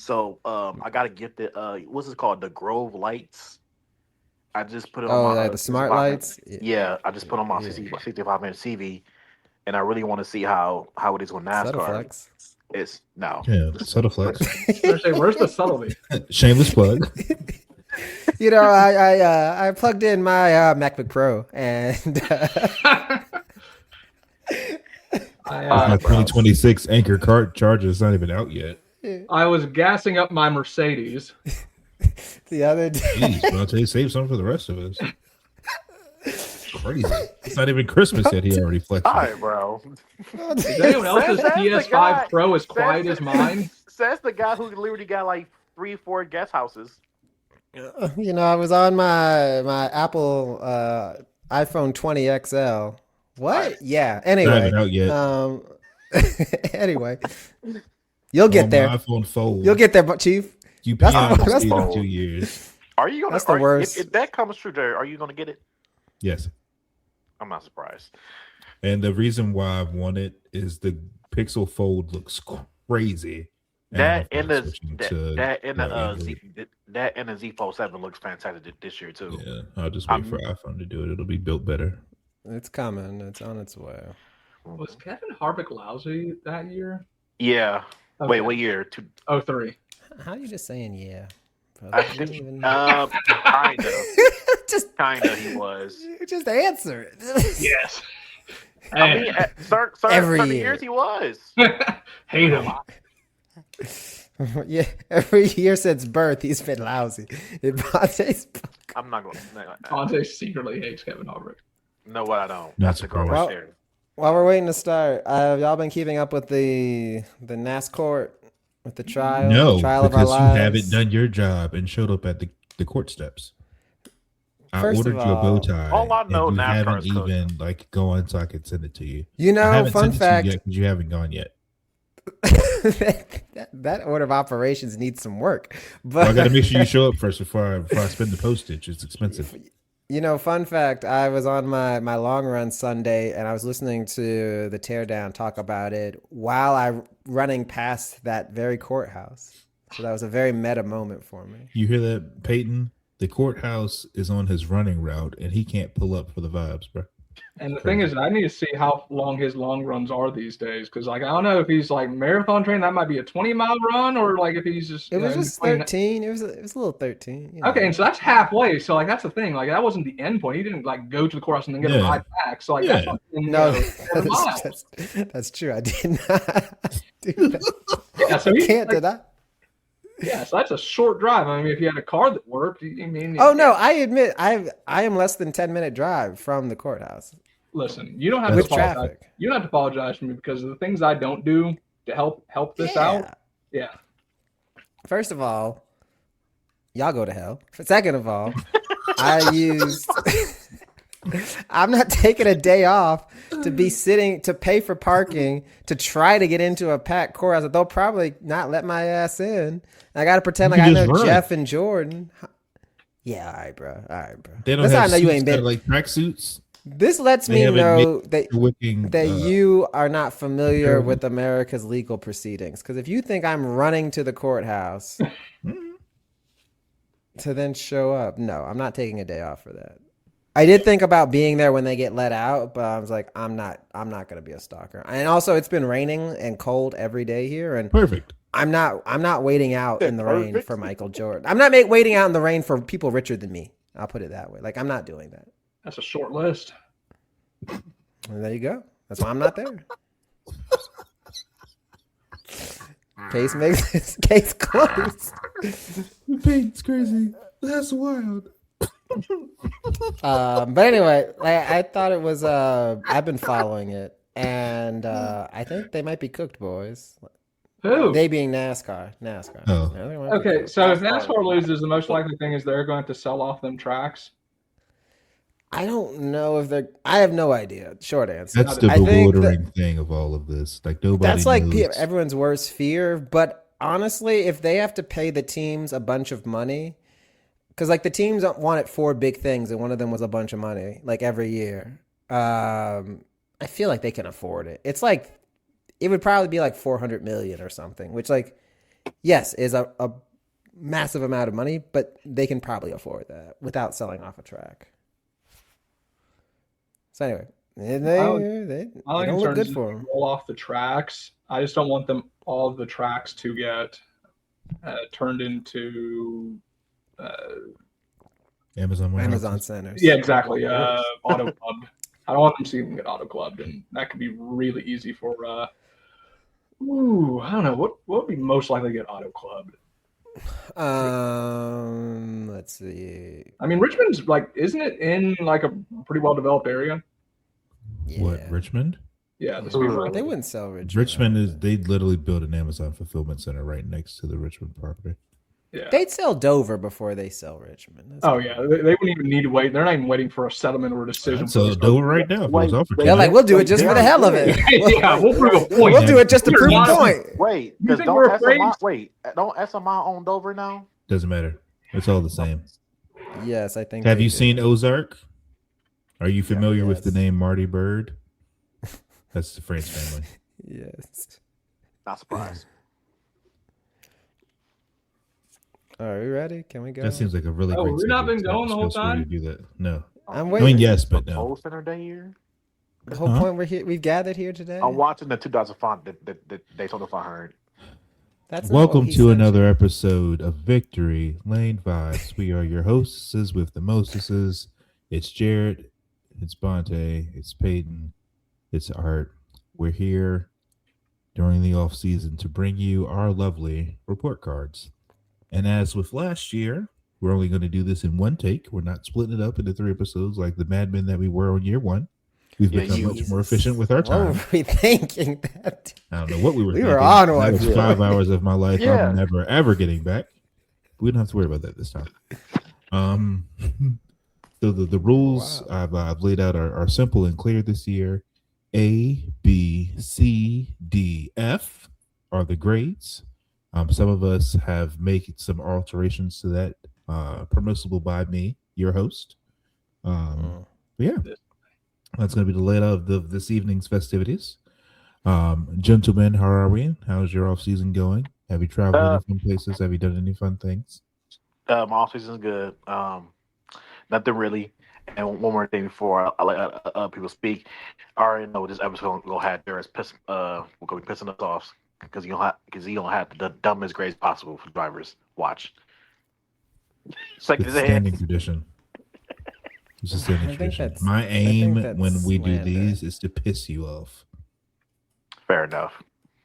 So I got to get the what's it called? The Grove lights. I just put it on Oh, my like the smart 65 minute. lights. Yeah, I just put on my Yeah. 65 minute TV, and I really want to see how it is with NASCAR. Subtleflex. It's no. Yeah, Subtleflex. I was gonna say, where's the subtlety? Shameless plug. I plugged in my MacBook Pro and My Bro. 2026 Anchor card charger is not even out yet. I was gassing up my Mercedes. the other day. Jeez, bro, they save some for the rest of us. Crazy. It's not even Christmas yet. He already flexed. All right, bro. Is anyone else's Says the PS5 guy- Pro as says quiet the- as mine? Says the guy who literally got like 3-4 guest houses. I was on my Apple iPhone 20 XL. What? Yeah. Not Anyway. even out yet. Anyway. You'll get On there. my iPhone Fold. You'll get there, Chief. You That's- piano that's- in 2 years. Are you gonna? That's the are you- worst. If that comes true, Jerry, are you gonna get it? Yes. I'm not surprised. And the reason why I want it is the Pixel Fold looks crazy. That I'm and the switching that, to that and the my Android. that and the Z Fold 7 looks fantastic this year too. Yeah, I'll just wait for iPhone to do it. It'll be built better. It's coming. It's on its way. Was Kevin Harvick lousy that year? Yeah. Okay. Wait, what year? 03. How are you just saying yeah? Bro? I You didn't think, even- kinda, just kinda he was. just answer it. Yes. I mean, at Every certain year. years he was. Hate him. Yeah, every year since birth, he's been lousy. I'm not going. Conte secretly hates Kevin Harvick. No, what I don't. Not That's the girl right surprised. there. While we're waiting to start, have y'all been keeping up with the NASCAR with the trial? No, the trial of our because you lives? haven't done your job and showed up at the court steps. I First of ordered you a bow all, tie. all I know and you NASCAR haven't is cooking. even like gone so I can send it to you. You I know, haven't fun sent fact. it to you yet because you haven't gone yet. that order of operations needs some work. Well, I But got to make sure you show up first before I spend the postage. It's expensive. fun fact, I was on my long run Sunday and I was listening to the Teardown talk about it while I running past that very courthouse. So that was a very meta moment for me. You hear that, Peyton? The courthouse is on his running route, and he can't pull up for the vibes, bro. And the thing is, I need to see how long his long runs are these days. Because, like, I don't know if he's like marathon trained, that might be a 20-mile run, or like if he's just. It was in just between- 13. It was a little 13. you know. Okay, and so that's halfway. So, like, that's the thing. Like, that wasn't the end point. He didn't, like, go to the courthouse and then get a Yeah. ride back. So, like, Yeah. that's not, No, 7 miles. that's true. I did not do that. Yeah, so I he can't like, deny. yeah, so that's a short drive. I mean, if you had a car that worked, I mean. Oh no, I admit I am less than 10-minute drive from the courthouse Listen, you don't have with to apologize. traffic. You don't have to apologize for me because of the things I don't do to help this out. Yeah. First of all, y'all go to hell. Second of all, I used. I'm not taking a day off to be sitting to pay for parking to try to get into a packed courthouse. They'll probably not let my ass in. I got to pretend You like I can know just run. Jeff and Jordan. Yeah, all right, bro. All right, bro. They don't That's how I have know you suits ain't that are been. like tracksuits. This lets They me haven't know that Wicking, you are not familiar pyramid. with America's legal proceedings. Because if you think I'm running to the courthouse to then show up, no, I'm not taking a day off for that. I did think about being there when they get let out, but I was like, I'm not going to be a stalker. And also, it's been raining and cold every day here, and Perfect. I'm not waiting out in the rain Perfect. for Michael Jordan. I'm not waiting out in the rain for people richer than me. I'll put it that way. Like, I'm not doing that. That's a short list. And there you go. That's why I'm not there. Case closed. Peyton's crazy. That's wild. But anyway, I thought it was. I've been following it, and I think they might be cooked, boys. Who? They being NASCAR. Oh. Yeah, they might be Okay, cooked. so if NASCAR loses, the most likely thing is they're going to sell off them tracks. I don't know if they're. I have no idea. Short answer. That's the I think bewildering thing of all of this. Like nobody. That's like knows. everyone's worst fear. But honestly, if they have to pay the teams a bunch of money, because like the teams want it for big things, and one of them was a bunch of money, like every year. I feel like they can afford it. It's like it would probably be like 400 million or something, which like yes, is a massive amount of money, but they can probably afford that without selling off a track. So anyway, they My don't look concern good is for if them. they roll off the tracks. I just don't want them all of the tracks to get turned into. Amazon warehouses. Amazon centers. Yeah, exactly. Auto clubbed. I don't want them to see them get auto clubbed, and that could be really easy for. I don't know what would be most likely to get auto clubbed. Let's see. I mean, Richmond's like, isn't it in like a pretty well developed area? What, Yeah. Richmond? Yeah, the Speedway. They wouldn't sell Richmond. Richmond is, they literally built an Amazon fulfillment center right next to the Richmond property. Yeah. They'd sell Dover before they sell Richmond. That's Oh yeah, they wouldn't even need to wait. They're not even waiting for a settlement or a decision. So Dover right now. If it was offered to They're me. like, we'll do it just for the hell of it. Yeah, we'll prove a point. We'll do it just to You're prove a not- point. Wait, You because think we're don't afraid? don't SMI own Dover now? Doesn't matter. It's all the same. Yes, I think. Have they you do. seen Ozark? Are you familiar with the Yes. name Marty Bird? That's the French family. Yes. Not surprised. Are we ready? Can we go? That seems like a really Oh, great. we've not schedule. been going the whole It's supposed to time? do that. No, I'm I waiting. mean yes, but no. Old Center Day year. The whole Huh? point we're here. We've gathered here today. I'm watching the 2005 the Daytona 500. That's not what Welcome he to said. another episode of Victory Lane Vibes. We are your hostesses with the mostesses. It's Jared, it's Bonte, it's Peyton, it's Art. We're here during the off season to bring you our lovely report cards. And as with last year, we're only going to do this in one take. We're not splitting it up into 3 episodes like the madmen that we were on year 1. We've Yeah, become much more Jesus. efficient with our What time. were we thinking that? I don't know what we were We thinking. were on That one. was 5 hours of my life Yeah. I'm never, ever getting back. We don't have to worry about that this time. So the rules I've laid out are simple and clear this year. A, B, C, D, F are the grades. Some of us have made some alterations to that, permissible by me, your host. But yeah, that's going to be the layout of this evening's festivities. Gentlemen, how are we? How's your off season going? Have you traveled any fun places? Have you done any fun things? My off season's good. Nothing really. And one more thing before I let people speak. I already know this episode gonna have Darius we're gonna be pissing us off because he don't have the dumbest grades possible for drivers. Watch. Second It's his standing head. tradition. It's a standing I think tradition. that's- My I think aim that's when we do slander. these is to piss you off. Fair enough.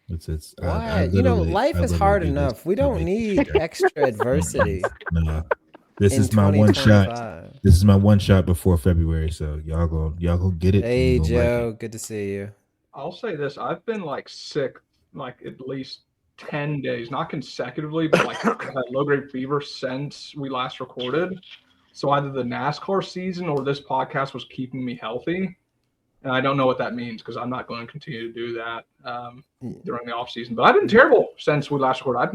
It's Why? Life is hard enough. We don't need extra adversity. No. This in is my one shot. 2025. This is my one shot before February, so y'all gonna get it. and Hey you gonna like Joe, it. good to see you. I'll say this: I've been like sick, like at least 10 days, not consecutively, but like I've had low grade fever since we last recorded. So either the NASCAR season or this podcast was keeping me healthy, and I don't know what that means because I'm not going to continue to do that during the off season. But I've been terrible since we last recorded. I've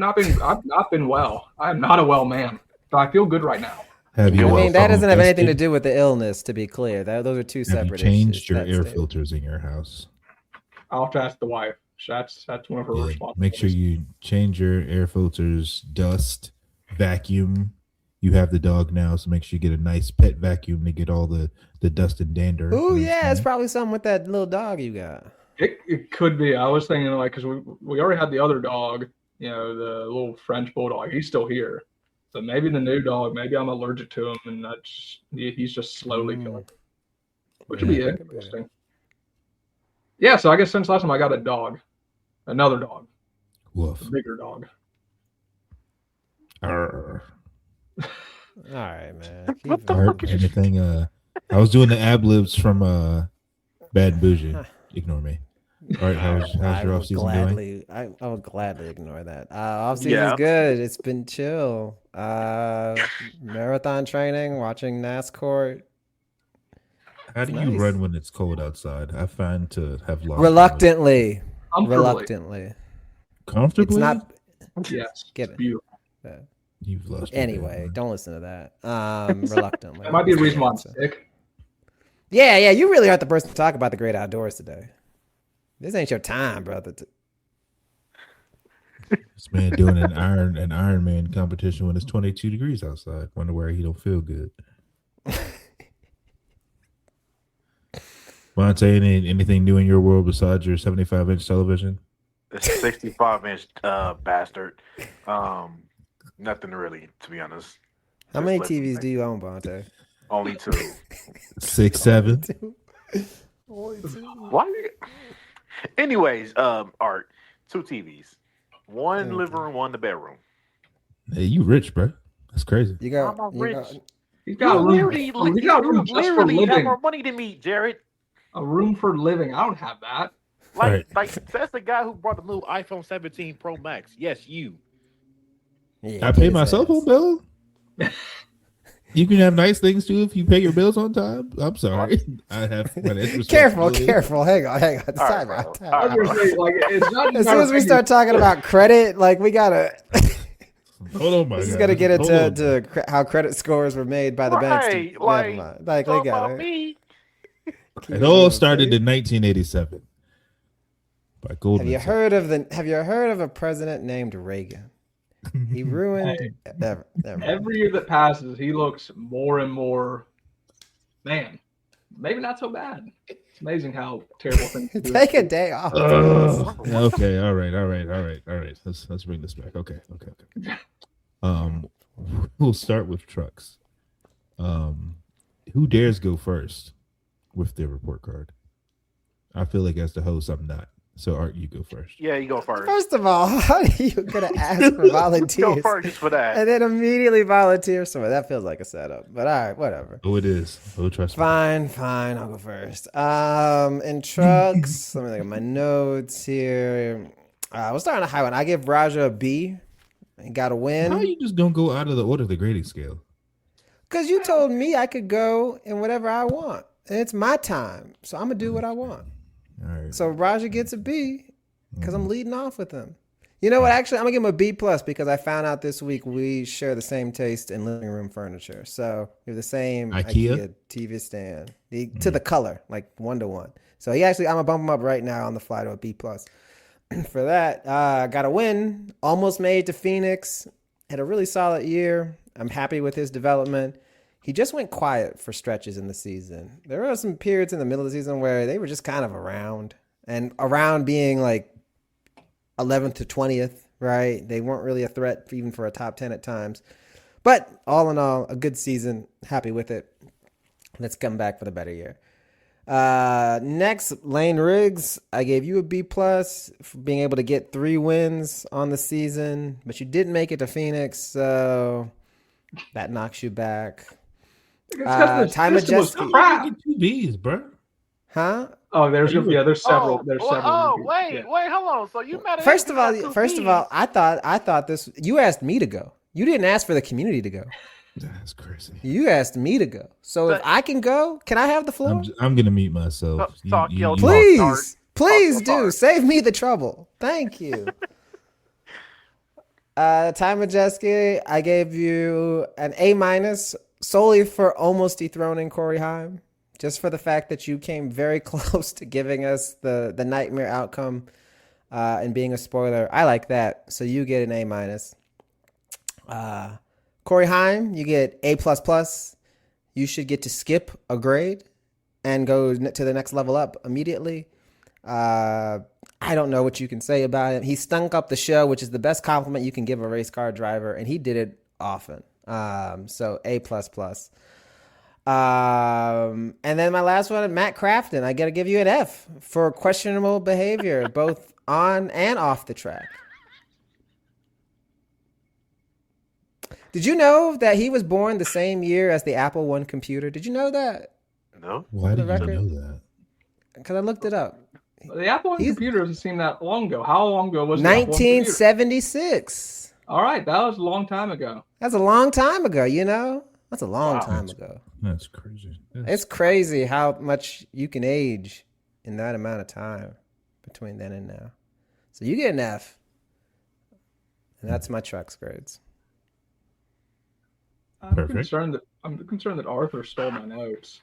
not been well. I am not a well man, but I feel good right now. Have you? I mean, that doesn't have anything to invested? do with the illness, to be clear. Those are two Have you separate changed issues. your That's air it. filters in your house? I'll have to ask the wife. That's one of her Yeah, responsibilities. make sure you change your air filters, dust, vacuum. You have the dog now, so make sure you get a nice pet vacuum to get all the dust and dander. Oh You know what I'm yeah, it's saying? probably something with that little dog you got. It could be. I was thinking like because we already had the other dog, the little French bulldog. He's still here, so maybe the new dog. Maybe I'm allergic to him, and he's just slowly killing me, which would be Yeah, that could be. interesting. Yeah, so I guess since last time I got another dog, Woof. a bigger dog. Arr. All right, man. Keep Art, going. anything? I was doing the ad libs from Bad and Bougie. Ignore me. All right, how's I your will off season doing? I will gladly ignore that. Off season's Yeah. good. It's been chill. Marathon training, watching NASCAR. How do Nice. you run when it's cold outside? I find to have lost Reluctantly. Comfortably. Reluctantly. comfortably. It's not. Yes, Get it's it. beautiful. You've lost. your Anyway, damn don't listen to that. Reluctantly. That might be a reason why I'm sick. Yeah, you really aren't the person to talk about the great outdoors today. This ain't your time, brother. This man doing an Ironman competition when it's 22 degrees outside. Wonder why he don't feel good. Monte, anything new in your world besides your 75-inch television? The 65-inch bastard. Nothing really, to be honest. How Just many listen, TVs like, do you own, Bonte? Only two. 6, 7. Why? Anyways, Art, two TVs, one Okay. living room, one the bedroom. Hey, you rich, bro? That's crazy. You got, I'm not you rich. got He's got You room. literally, He's got room just for literally have living. more money than me, Jared. A room for living. I don't have that. Like, Right. that's the guy who brought the new iPhone 17 Pro Max. Yes, you. yeah, I get pay his my cell ass. phone bill. You can have nice things too if you pay your bills on time. I'm sorry. I have financial Careful, responsibility. careful. Hang on. All right, Time bro. out. All I right, was gonna say, like, it's not As just soon as we start talking about credit, like we gotta. Hold on, my This is guy. gonna get Hold on. into how credit scores were made by the banks. Right, Never like, mind. Like talk we got about me. It all started in 1987 by Goldman. Have you heard of a president named Reagan? He ruined. Never mind. Every year that passes, he looks more and more. Man, maybe not so bad. It's amazing how terrible things. do. Take a day off. Okay, all right. Let's bring this back. Okay. We'll start with trucks. Who dares go first with their report card? I feel like as the host, I'm not. So Art, you go first. Yeah, you go first. First of all, how are you gonna ask for Go volunteers first just for that. and then immediately volunteer someone? That feels like a setup. But all right, whatever. Oh, it is. Oh, trust me. Fine. I'll go first. In trucks, let me look at my notes here. We'll start on a high one. I give Raja a B. He got a How win you just gonna go out of the order of the grading scale? because you told me I could go in whatever I want, and it's my time, so I'm gonna do what I want. All right. So Raja gets a B because I'm leading off with him. You know what? Actually, I'm gonna give him a B plus because I found out this week we share the same taste in living room furniture. So we have the same IKEA? TV stand to the color, like 1-to-1. So I'm gonna bump him up right now on the fly to a B plus. For that, got a win. Almost made to Phoenix. Had a really solid year. I'm happy with his development. He just went quiet for stretches in the season. There were some periods in the middle of the season where they were just kind of around being like 11th to 20th, right? They weren't really a threat even for a top 10 at times. But all in all, a good season. Happy with it. Let's come back for the better year. Next, Lane Riggs. I gave you a B plus for being able to get 3 wins on the season, but you didn't make it to Phoenix, so that knocks you back. Ty Majeski. Crap. Get 2 B's, bro. Huh? Oh, there's there's several. There's several. Wait, Yeah. hold on. So you mad at First him of all, because I took I thought this. You asked me to go. You didn't ask for the community to go. That's crazy. You asked me to go. So if I can go, can I have the floor? I'm gonna mute myself. Talk, yo, Please Talk do. hard. Save me the trouble. Thank you. Ty Majeski, I gave you an A minus solely for almost dethroning Corey Haim. Just for the fact that you came very close to giving us the nightmare outcome and being a spoiler. I like that. So you get an A minus. Corey Haim, you get A plus plus. You should get to skip a grade and go to the next level up immediately. I don't know what you can say about him. He stunk up the show, which is the best compliment you can give a race car driver, and he did it often. So A plus plus. And then my last one, Matt Crafton. I got to give you an F for questionable behavior, both on and off the track. Did you know that he was born the same year as the Apple I computer? Did you know that? No. Why For did the you record? know that? Because I looked it up. The Apple I computer doesn't seem that long ago. How long ago was the Apple I computer? 1976. All right, that was a long time ago. That's a long time ago, you know? That's a long time ago. That's crazy. It's crazy how much you can age in that amount of time between then and now. So you get an F. And that's my trucks grades. I'm Perfect. concerned that Arthur stole my notes.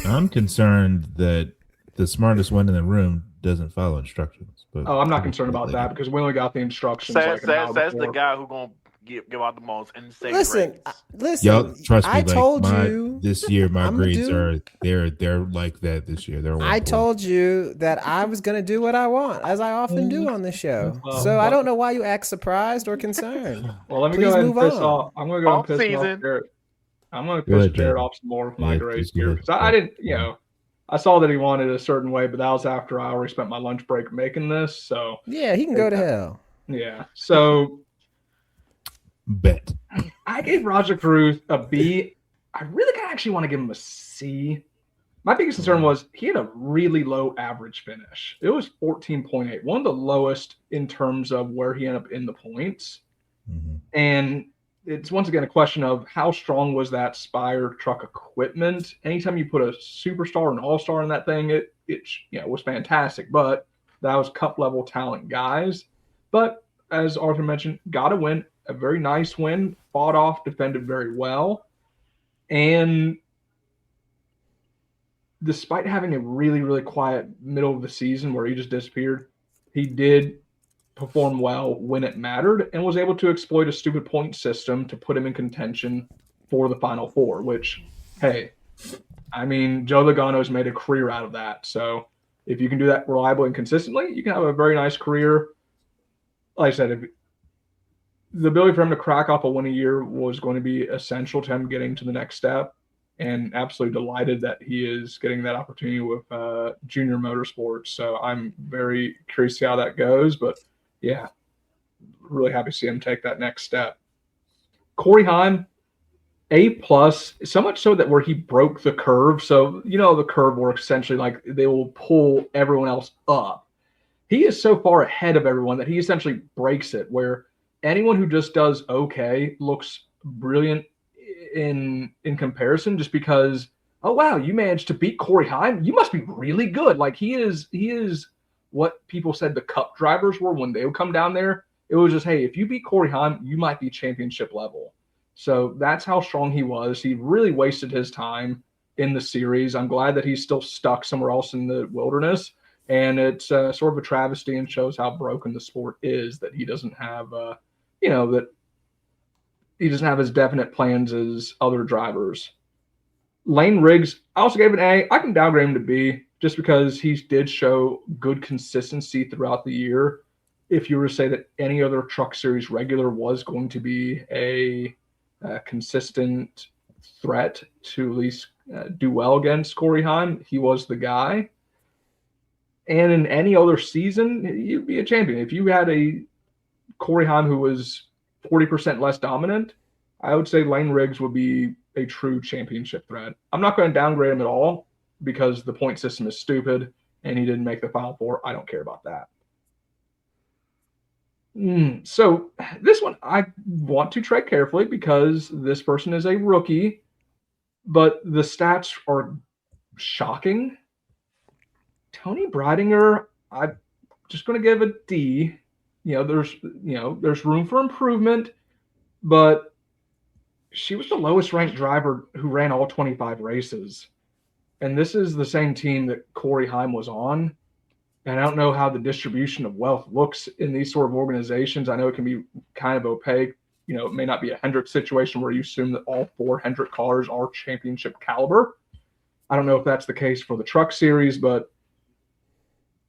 I'm concerned that the smartest one in the room doesn't follow instructions. But Oh, I'm not concerned about that because we only got the instructions like an hour Says the before. guy who gonna give out the most insane Listen, grades. listen. Y'all trust me. I told my, you this year my I'ma grades do- are they're like that this year. They're I 1.0. told you that I was going to do what I want, as I often do on this show. Well, So I don't know why you act surprised or concerned. Well, let me Please go ahead and move piss on. off. I'm going to go Off and piss off season. Jared. I'm going to Go piss ahead, Jared Jared. off some more with my Yeah, grades just go here ahead. because I didn't, I saw that he wanted a certain way, but that was after I already spent my lunch break making this. So Yeah, he can go to hell. yeah. So Bet. I gave Roger Cruz a B. I really actually want to give him a C. My biggest concern was he had a really low average finish. It was 14.8, one of the lowest in terms of where he ended up in the points. Mm-hmm. And it's once again a question of how strong was that Spire truck equipment. Anytime you put a superstar, an all-star in that thing, it was fantastic. But that was cup level talent guys. But as Arthur mentioned, got a win, a very nice win, fought off, defended very well. And despite having a really, really quiet middle of the season where he just disappeared, he did perform well when it mattered and was able to exploit a stupid point system to put him in contention for the Final Four, which, hey, I mean, Joe Logano's made a career out of that. So if you can do that reliably and consistently, you can have a very nice career. Like I said, the ability for him to crack off a win a year was going to be essential to him getting to the next step. And absolutely delighted that he is getting that opportunity with Junior Motorsports. So I'm very curious to see how that goes. But yeah, really happy to see him take that next step. Corey Heim, A+, so much so that where he broke the curve. So, the curve works essentially like they will pull everyone else up. He is so far ahead of everyone that he essentially breaks it, where anyone who just does okay looks brilliant in comparison, just because, oh wow, you managed to beat Corey Heim, you must be really good. Like he is what people said the cup drivers were when they would come down there. It was just, hey, if you beat Corey Heim, you might be championship level. So that's how strong he was. He really wasted his time in the series. I'm glad that he's still stuck somewhere else in the wilderness, and it's sort of a travesty and shows how broken the sport is that he doesn't have that he doesn't have as definite plans as other drivers. Lane Riggs, I also gave an A. I can downgrade him to B just because he did show good consistency throughout the year. If you were to say that any other Truck Series regular was going to be a consistent threat to at least do well against Corey Heim, he was the guy. And in any other season, you'd be a champion. If you had a Corey Heim who was 40% less dominant, I would say Lane Riggs would be a true championship threat. I'm not going to downgrade him at all because the point system is stupid and he didn't make the Final Four. I don't care about that. So this one I want to tread carefully because this person is a rookie, but the stats are shocking. Tony Breidinger, I'm just going to give a D. There's room for improvement, but she was the lowest ranked driver who ran all 25 races. And this is the same team that Corey Heim was on. And I don't know how the distribution of wealth looks in these sort of organizations. I know it can be kind of opaque. It may not be a Hendrick situation where you assume that all 4 Hendrick cars are championship caliber. I don't know if that's the case for the Truck Series, but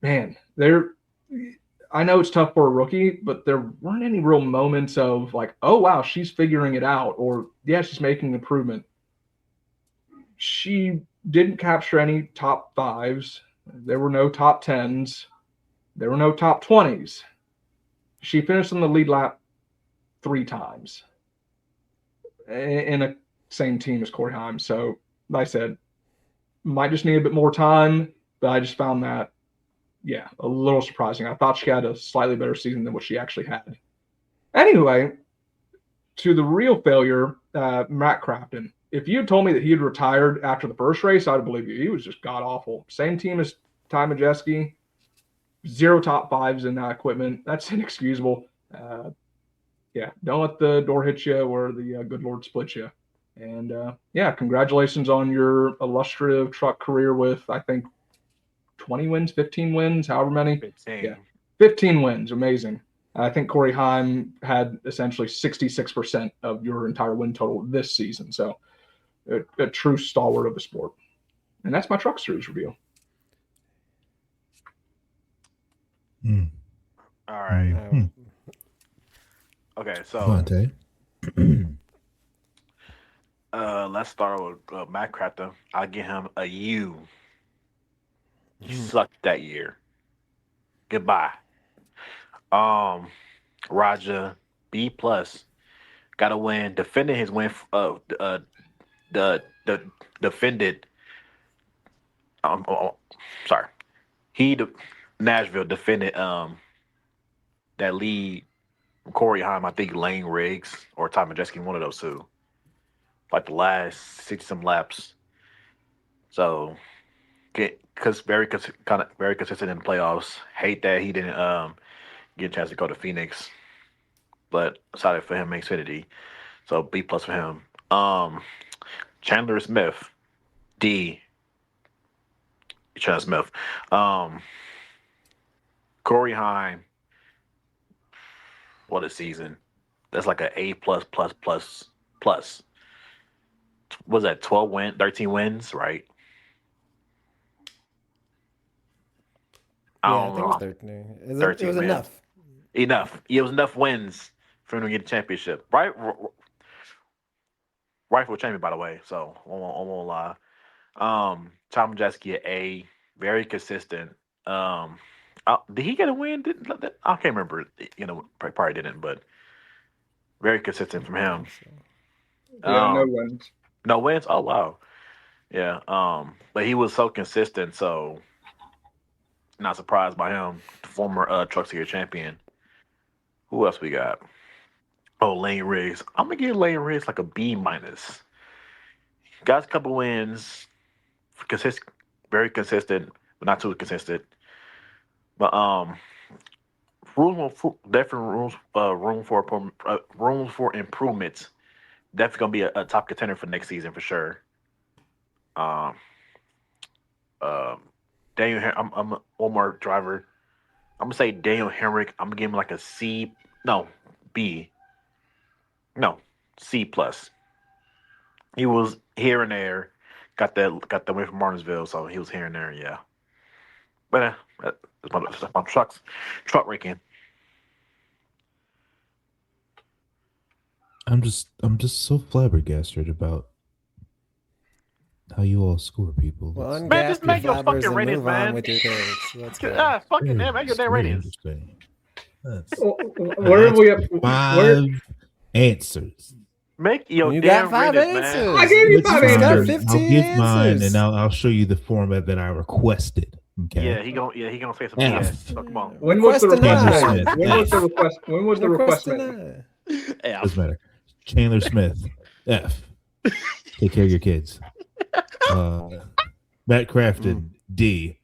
man, I know it's tough for a rookie, but there weren't any real moments of like, oh, wow, she's figuring it out, or, yeah, she's making an improvement. She didn't capture any top 5s. There were no top 10s. There were no top 20s. She finished on the lead lap 3 times in a same team as Corey Heim. So, like I said, might just need a bit more time, but I just found that, yeah, a little surprising. I thought she had a slightly better season than what she actually had. Anyway, to the real failure, Matt Crafton. If you had told me that he had retired after the first race, I would believe you. He was just god-awful. Same team as Ty Majeski. 0 top 5s in that equipment. That's inexcusable. Yeah, don't let the door hit you or the good Lord split you. And, yeah, congratulations on your illustrative truck career with, I think, 20 wins, 15 wins, however many. 15. Yeah. 15 wins, amazing. I think Corey Heim had essentially 66% of your entire win total this season. So a true stalwart of the sport. And that's my Truck Series review. All right. Okay, so Devontae. let's start with Matt Crafton. I'll give him a U. He sucked that year. Goodbye. Raja B plus. Got to win. Defending his win. The defended. Sorry. Nashville defended that lead. Corey Heim, I think Lane Riggs or Ty Majeski, one of those two. Like the last 60-some laps. So, because very consistent in the playoffs. Hate that he didn't get a chance to go to Phoenix, but excited for him in Xfinity. So B plus for him. Chandler Smith, D. Chandler Smith. Corey Heim. What a season. That's like an A plus. Was that 13 wins, right? Yeah, I think it was 13. It was 13 wins. enough. It was enough wins for him to get a championship. Right? Rightful champion, by the way. So I won't lie. Tom Majeski at A, very consistent. Did he get a win? I can't remember. Probably didn't, but very consistent from him. Yeah, no wins. No wins? Oh wow. Yeah. But he was so consistent, so not surprised by him. The former Truck Series champion. Who else we got? Oh, Lane Riggs. I'm gonna give Lane Riggs like a B minus. Got a couple wins. Very consistent, but not too consistent. But room for improvements. Definitely gonna be a top contender for next season for sure. Daniel, I'm one more driver. I'm gonna say Daniel Hemrick. I'm gonna give him like a C. No, B. No, C plus. He was here and there. Got the win from Martinsville, so he was here and there. Yeah, but that's my truck ranking. I'm just so flabbergasted about how you all score people. Well, Man, just ungas make your your flabbers fucking and ratings, move on man. with your picks. Let's go. Fucking damn, make your damn ratings. Interesting. Where are we at? Five answers. Make your You damn got 5 ratings, answers. man. I gave you It's 5 fine. got answers. 15 I'll give mine, answers. and I'll show you the format that I requested. Okay. Yeah, he gonna say some Yeah. BS. So come on. When was the Request request denied. made? When was the request? When was the request made? denied. Yeah. Doesn't matter. Chandler Smith, F. Take care of your kids. Matt Crafton, D.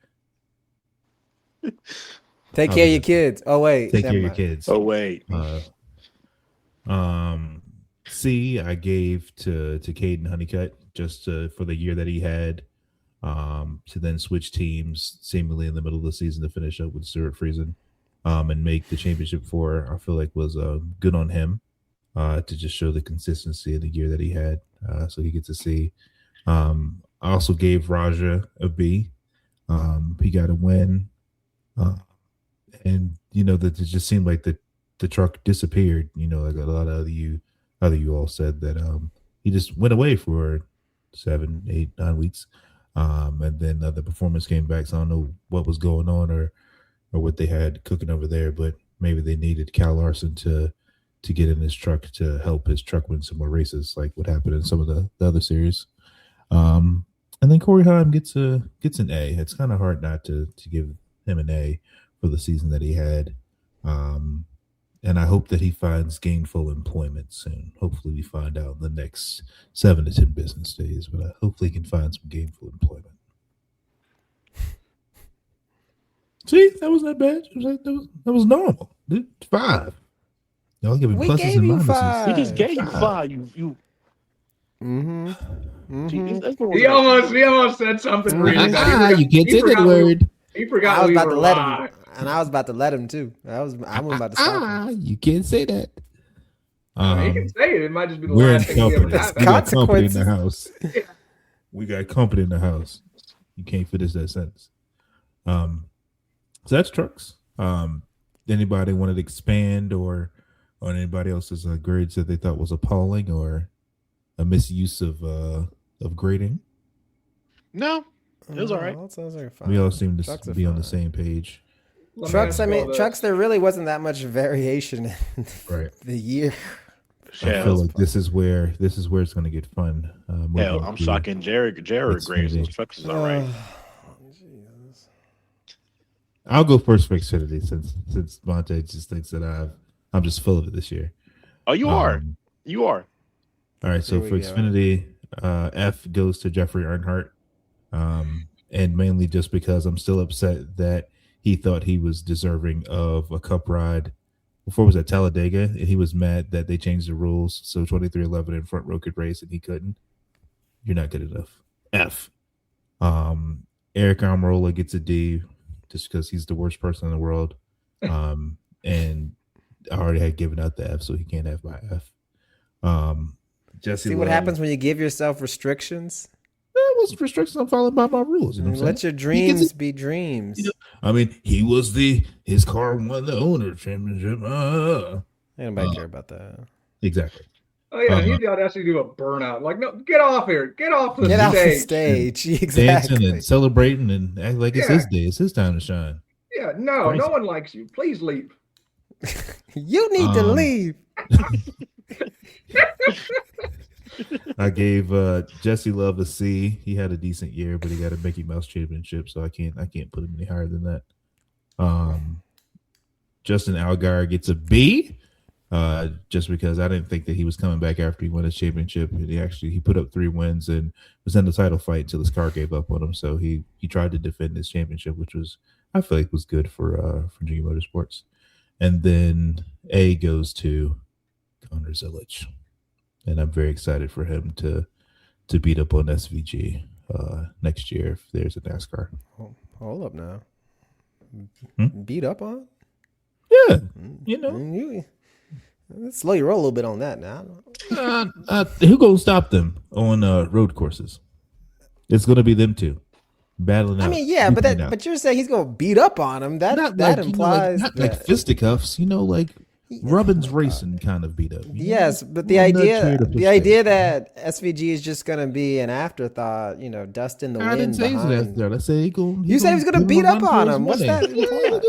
Take care of your kids. Oh wait, Take never care of your mind. kids. Oh wait. C I gave to Caden Honeycutt just for the year that he had, to then switch teams seemingly in the middle of the season to finish up with Stuart Friesen, and make the championship four. I feel like was good on him, to just show the consistency of the year that he had. So he gets a C. I also gave Raja a B. He got a win, and that it just seemed like the truck disappeared. Like a lot of you all said that he just went away for 7, 8, 9 weeks, and then the performance came back. So I don't know what was going on or what they had cooking over there, but maybe they needed Cal Larson to get in his truck to help his truck win some more races, like what happened in some of the other series. And then Corey Heim gets an A. It's kind of hard not to give him an A for the season that he had. And I hope that he finds gainful employment soon. Hopefully we find out in the next 7 to 10 business days, but hopefully he can find some gainful employment. See, that wasn't that bad. That was normal. 5. Y'all giving We pluses gave and you minuses. 5. We just gave you 5. You. Mm-hmm. Geez, that's He almost said something. Really You can't say that word. He forgot I was we about were to let live. him, and I was about to let him too. I wasn't about to stop him. You can't say that. He can say it. It might just be the We're in last thing we ever company. have. We got company in Consequences. the house. Yeah. We got company in the house. You can't finish that sentence. So that's trucks. Anybody wanted to expand or on anybody else's grades that they thought was appalling or a misuse of grading? No, it was all right. Those are fine. We all seem to Trucks are be on the fine. same page. Let me Trucks. ask I you all mean, this. trucks. There really wasn't that much variation in Right. the year. I feel like this is where it's going to get fun. Hell, I'm shocking Jared grades Xfinity. those trucks is all right. Jesus. I'll go first for Xfinity since Monte just thinks that I'm just full of it this year. Oh, you are. Um, You are. All right, so Here for we go. Xfinity, F goes to Jeffrey Earnhardt, and mainly just because I'm still upset that he thought he was deserving of a Cup ride. Before it was at Talladega, and he was mad that they changed the rules so 2311 in front row could race and he couldn't. You're not good enough. F. Eric Almirola gets a D just because he's the worst person in the world, and I already had given out the F, so he can't have my F. Jesse, See what happens when you give yourself restrictions? That was restrictions. I'm following by my rules. You know what I'm Let saying? your dreams be dreams. You know, I mean, his car won the owner championship. Ain't nobody care about that. Exactly. Oh yeah, he had the audacity to do a burnout. Like, no, get off here, get off the Get off the stage. stage. Dancing Exactly. and celebrating and act like it's Yeah. his day. It's his time to shine. Yeah, no, Crazy. no one likes you. Please leave. You need to leave. I gave Jesse Love a C. He had a decent year, but he got a Mickey Mouse championship, so I can't put him any higher than that. Justin Allgaier gets a B, just because I didn't think that he was coming back after he won his championship. And he put up 3 wins and was in the title fight until his car gave up on him. So he tried to defend his championship, which I feel like was good for Junior Motorsports. And then A goes to Connor Zilic. And I'm very excited for him to beat up on SVG next year if there's a NASCAR. Hold up now. Hmm? Beat up on? Yeah, you know. Let's slow your roll a little bit on that now. Who gonna stop them on road courses? It's gonna be them two battling out. I mean, yeah, but you're saying he's gonna beat up on him. That implies not like fisticuffs. Like Rubbins racing kind of beat up. Yes, but the idea that SVG is just gonna be an afterthought, dust in the wind. I didn't say behind. that. I said You said he was gonna beat up on him. What's that imply?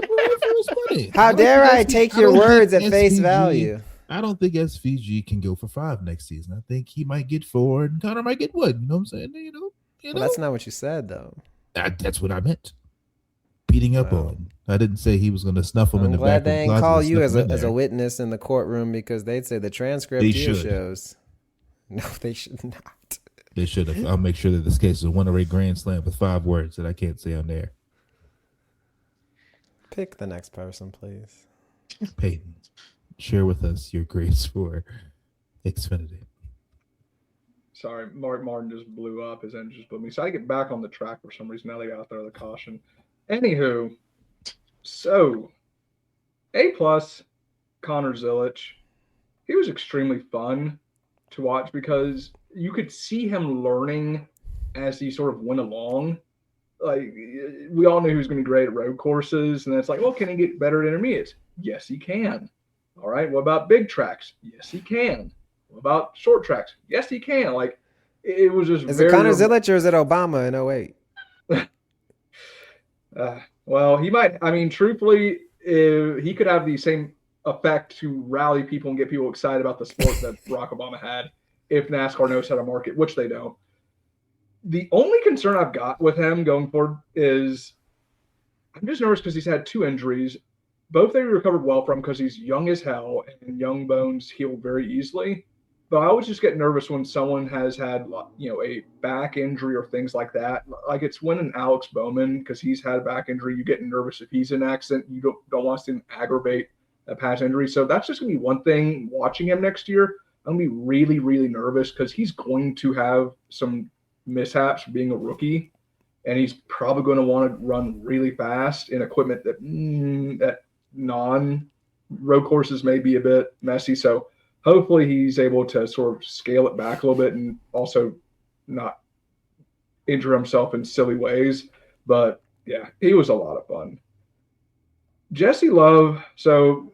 How dare I take your words at face value? I don't think SVG can go for 5 next season. I think he might get 4 and Connor might get 1. You know what I'm saying? Well, that's not what you said, though. That's what I meant. Beating up on. I didn't say he was going to snuff him in the back. I'm glad they ain't call you as a witness in the courtroom because they'd say the transcript here shows. No, they should not. They should have. I'll make sure that this case is a 108 grand slam with 5 words that I can't say on there. Pick the next person, please. Peyton, share with us your grades for Xfinity. Sorry, Mark Martin just blew up. His engine just blew me. So I get back on the track for some reason. Now they got to throw the caution. Anywho, so A+, Connor Zilic. He was extremely fun to watch because you could see him learning as he sort of went along. Like, we all knew he was going to be great at road courses. And then it's like, well, can he get better at intermediates? Yes, he can. All right. What about big tracks? Yes, he can. What about short tracks? Yes, he can. Like, it was just Is it Connor Zilic or is it Obama in 08? Well, he might. I mean, truthfully, he could have the same effect to rally people and get people excited about the sport that Barack Obama had if NASCAR knows how to market, which they don't. The only concern I've got with him going forward is I'm just nervous because he's had 2 injuries. Both they recovered well from because he's young as hell and young bones heal very easily. But I always just get nervous when someone has had, a back injury or things like that. Like it's when an Alex Bowman, because he's had a back injury, you get nervous if he's in an accident. You don't want to see him aggravate a past injury. So that's just going to be one thing watching him next year. I'm going to be really, really nervous because he's going to have some mishaps being a rookie. and he's probably going to want to run really fast in equipment that non-road courses may be a bit messy. So hopefully he's able to sort of scale it back a little bit and also not injure himself in silly ways. But yeah, he was a lot of fun. Jesse Love. So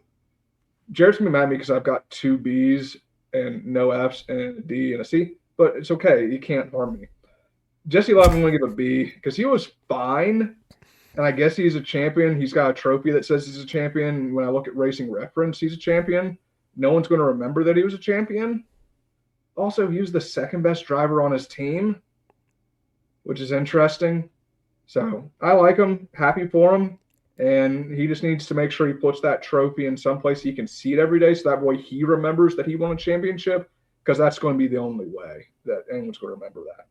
Jared's gonna be mad at me because I've got 2 B's and no F's and a D and a C, but it's okay. You can't harm me. Jesse Love, I'm going to give a B because he was fine. And I guess he's a champion. He's got a trophy that says he's a champion. When I look at Racing Reference, he's a champion. No one's going to remember that he was a champion. Also, he was the second best driver on his team, which is interesting. So I like him, happy for him. And he just needs to make sure he puts that trophy in some place he can see it every day so that way he remembers that he won a championship, because that's going to be the only way that anyone's going to remember that.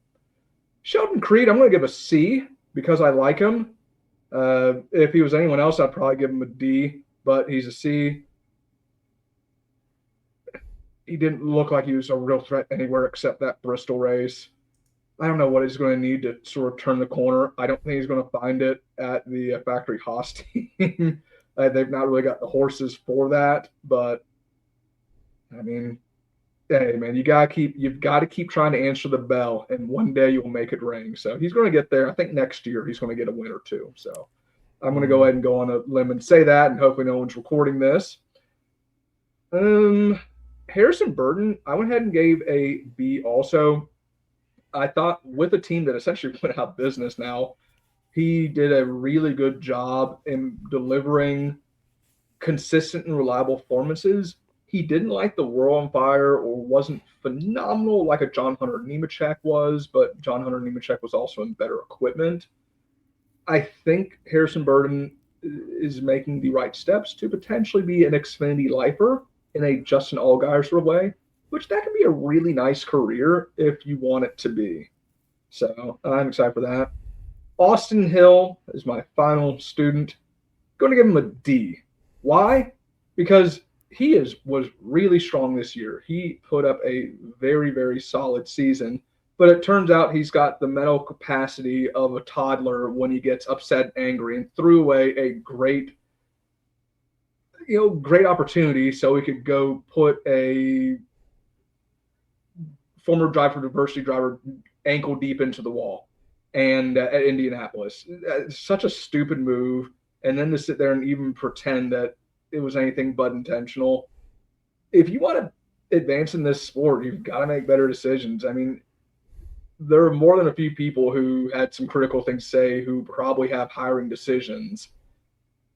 Sheldon Creed, I'm going to give a C because I like him. If he was anyone else, I'd probably give him a D, but he's a C. He didn't look like he was a real threat anywhere except that Bristol race. I don't know what he's going to need to sort of turn the corner. I don't think he's going to find it at the factory Haas team. They've not really got the horses for that, but I mean, hey man, you've got to keep trying to answer the bell, and one day you'll make it ring. So he's going to get there. I think next year he's going to get a win or two. So I'm going to go ahead and go on a limb and say that, and hopefully no one's recording this. Harrison Burton, I went ahead and gave a B also. I thought with a team that essentially went out of business now, he did a really good job in delivering consistent and reliable performances. He didn't light the world on fire or wasn't phenomenal like a John Hunter Nemechek was, but John Hunter Nemechek was also in better equipment. I think Harrison Burton is making the right steps to potentially be an Xfinity lifer in a Justin Allgaier sort of way, which that could be a really nice career if you want it to be. So I'm excited for that. Austin Hill is my final student. Going to give him a D. Why? Because he was really strong this year. He put up a very, very solid season, but it turns out he's got the mental capacity of a toddler when he gets upset and angry, and threw away a great opportunity so he could go put a former Drive for Diversity driver ankle deep into the wall and at Indianapolis. It's such a stupid move. And then to sit there and even pretend that it was anything but intentional. If you want to advance in this sport, you've got to make better decisions. I mean, there are more than a few people who had some critical things to say who probably have hiring decisions.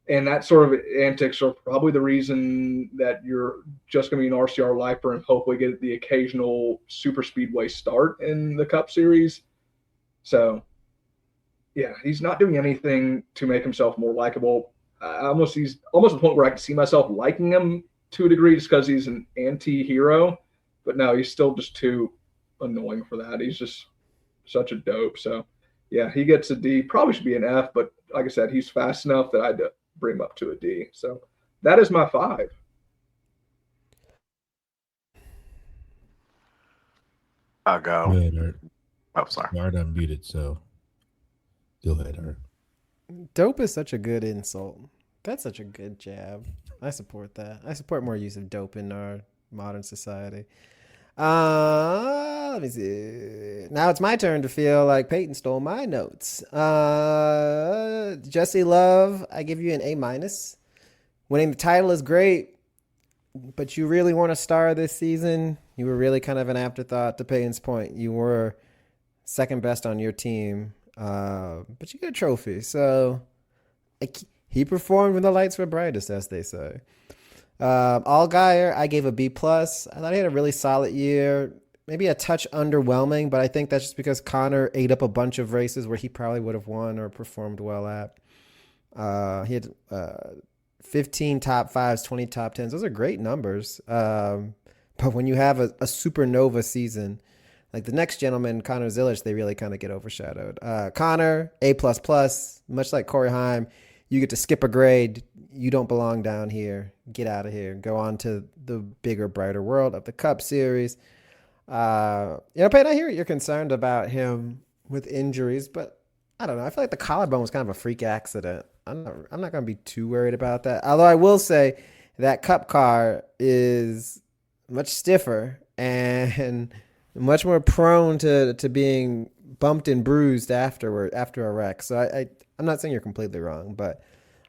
And that sort of antics are probably the reason that you're just going to be an RCR lifer and hopefully get the occasional super speedway start in the Cup Series. So, yeah, he's not doing anything to make himself more likable. He's almost at the point where I can see myself liking him to a degree just because he's an anti-hero. But no, he's still just too annoying for that. He's just such a dope. So, yeah, he gets a D. Probably should be an F, but like I said, he's fast enough that I had to bring him up to a D. So that is my 5. I'll go. Go ahead, Art. Oh, sorry. Art unmuted, so go ahead, Art. Dope is such a good insult. That's such a good jab. I support that. I support more use of dope in our modern society. Let me see. Now it's my turn to feel like Peyton stole my notes. Jesse Love, I give you an A-. Winning the title is great, but you really weren't a star this season. You were really kind of an afterthought. To Peyton's point, you were second best on your team, but you get a trophy. So he performed when the lights were brightest, as they say. Allgaier, I gave a B+. I thought he had a really solid year. Maybe a touch underwhelming, but I think that's just because Connor ate up a bunch of races where he probably would have won or performed well at. He had 15 top 5s, 20 top 10s. Those are great numbers. But when you have a supernova season, like the next gentleman, Connor Zilisch, they really kind of get overshadowed. Connor, A++, much like Corey Heim, you get to skip a grade. You don't belong down here. Get out of here. Go on to the bigger, brighter world of the Cup Series. Peyton, I hear you're concerned about him with injuries, but I don't know. I feel like the collarbone was kind of a freak accident. I'm not going to be too worried about that. Although I will say that Cup car is much stiffer and much more prone to being bumped and bruised after a wreck. So I'm not saying you're completely wrong, but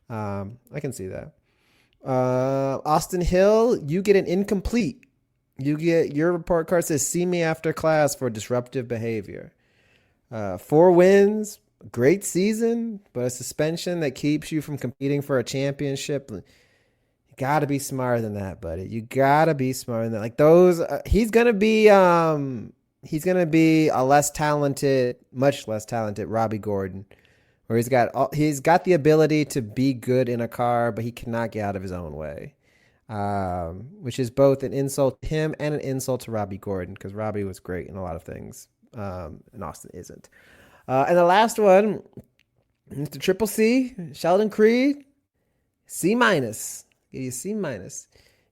I can see that. Austin Hill, you get an incomplete. Your report card says, "See me after class for disruptive behavior." 4 wins, great season, but a suspension that keeps you from competing for a championship. You got to be smarter than that, buddy. You got to be smarter than that. Like those, he's gonna be a much less talented Robbie Gordon, where he's got the ability to be good in a car, but he cannot get out of his own way. Which is both an insult to him and an insult to Robbie Gordon, because Robbie was great in a lot of things, and Austin isn't. And the last one, Mr. Triple C, Sheldon Creed, C-. Give you C-.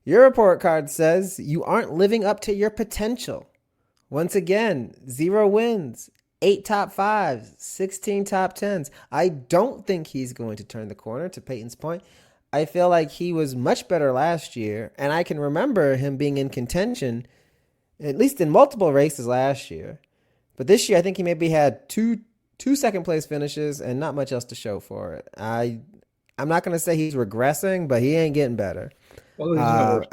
Your report card says you aren't living up to your potential. Once again, 0 wins, 8 top 5s, 16 top 10s. I don't think he's going to turn the corner, to Peyton's point. I feel like he was much better last year, and I can remember him being in contention, at least in multiple races last year. But this year, I think he maybe had two second place finishes and not much else to show for it. I'm not going to say he's regressing, but he ain't getting better. Well,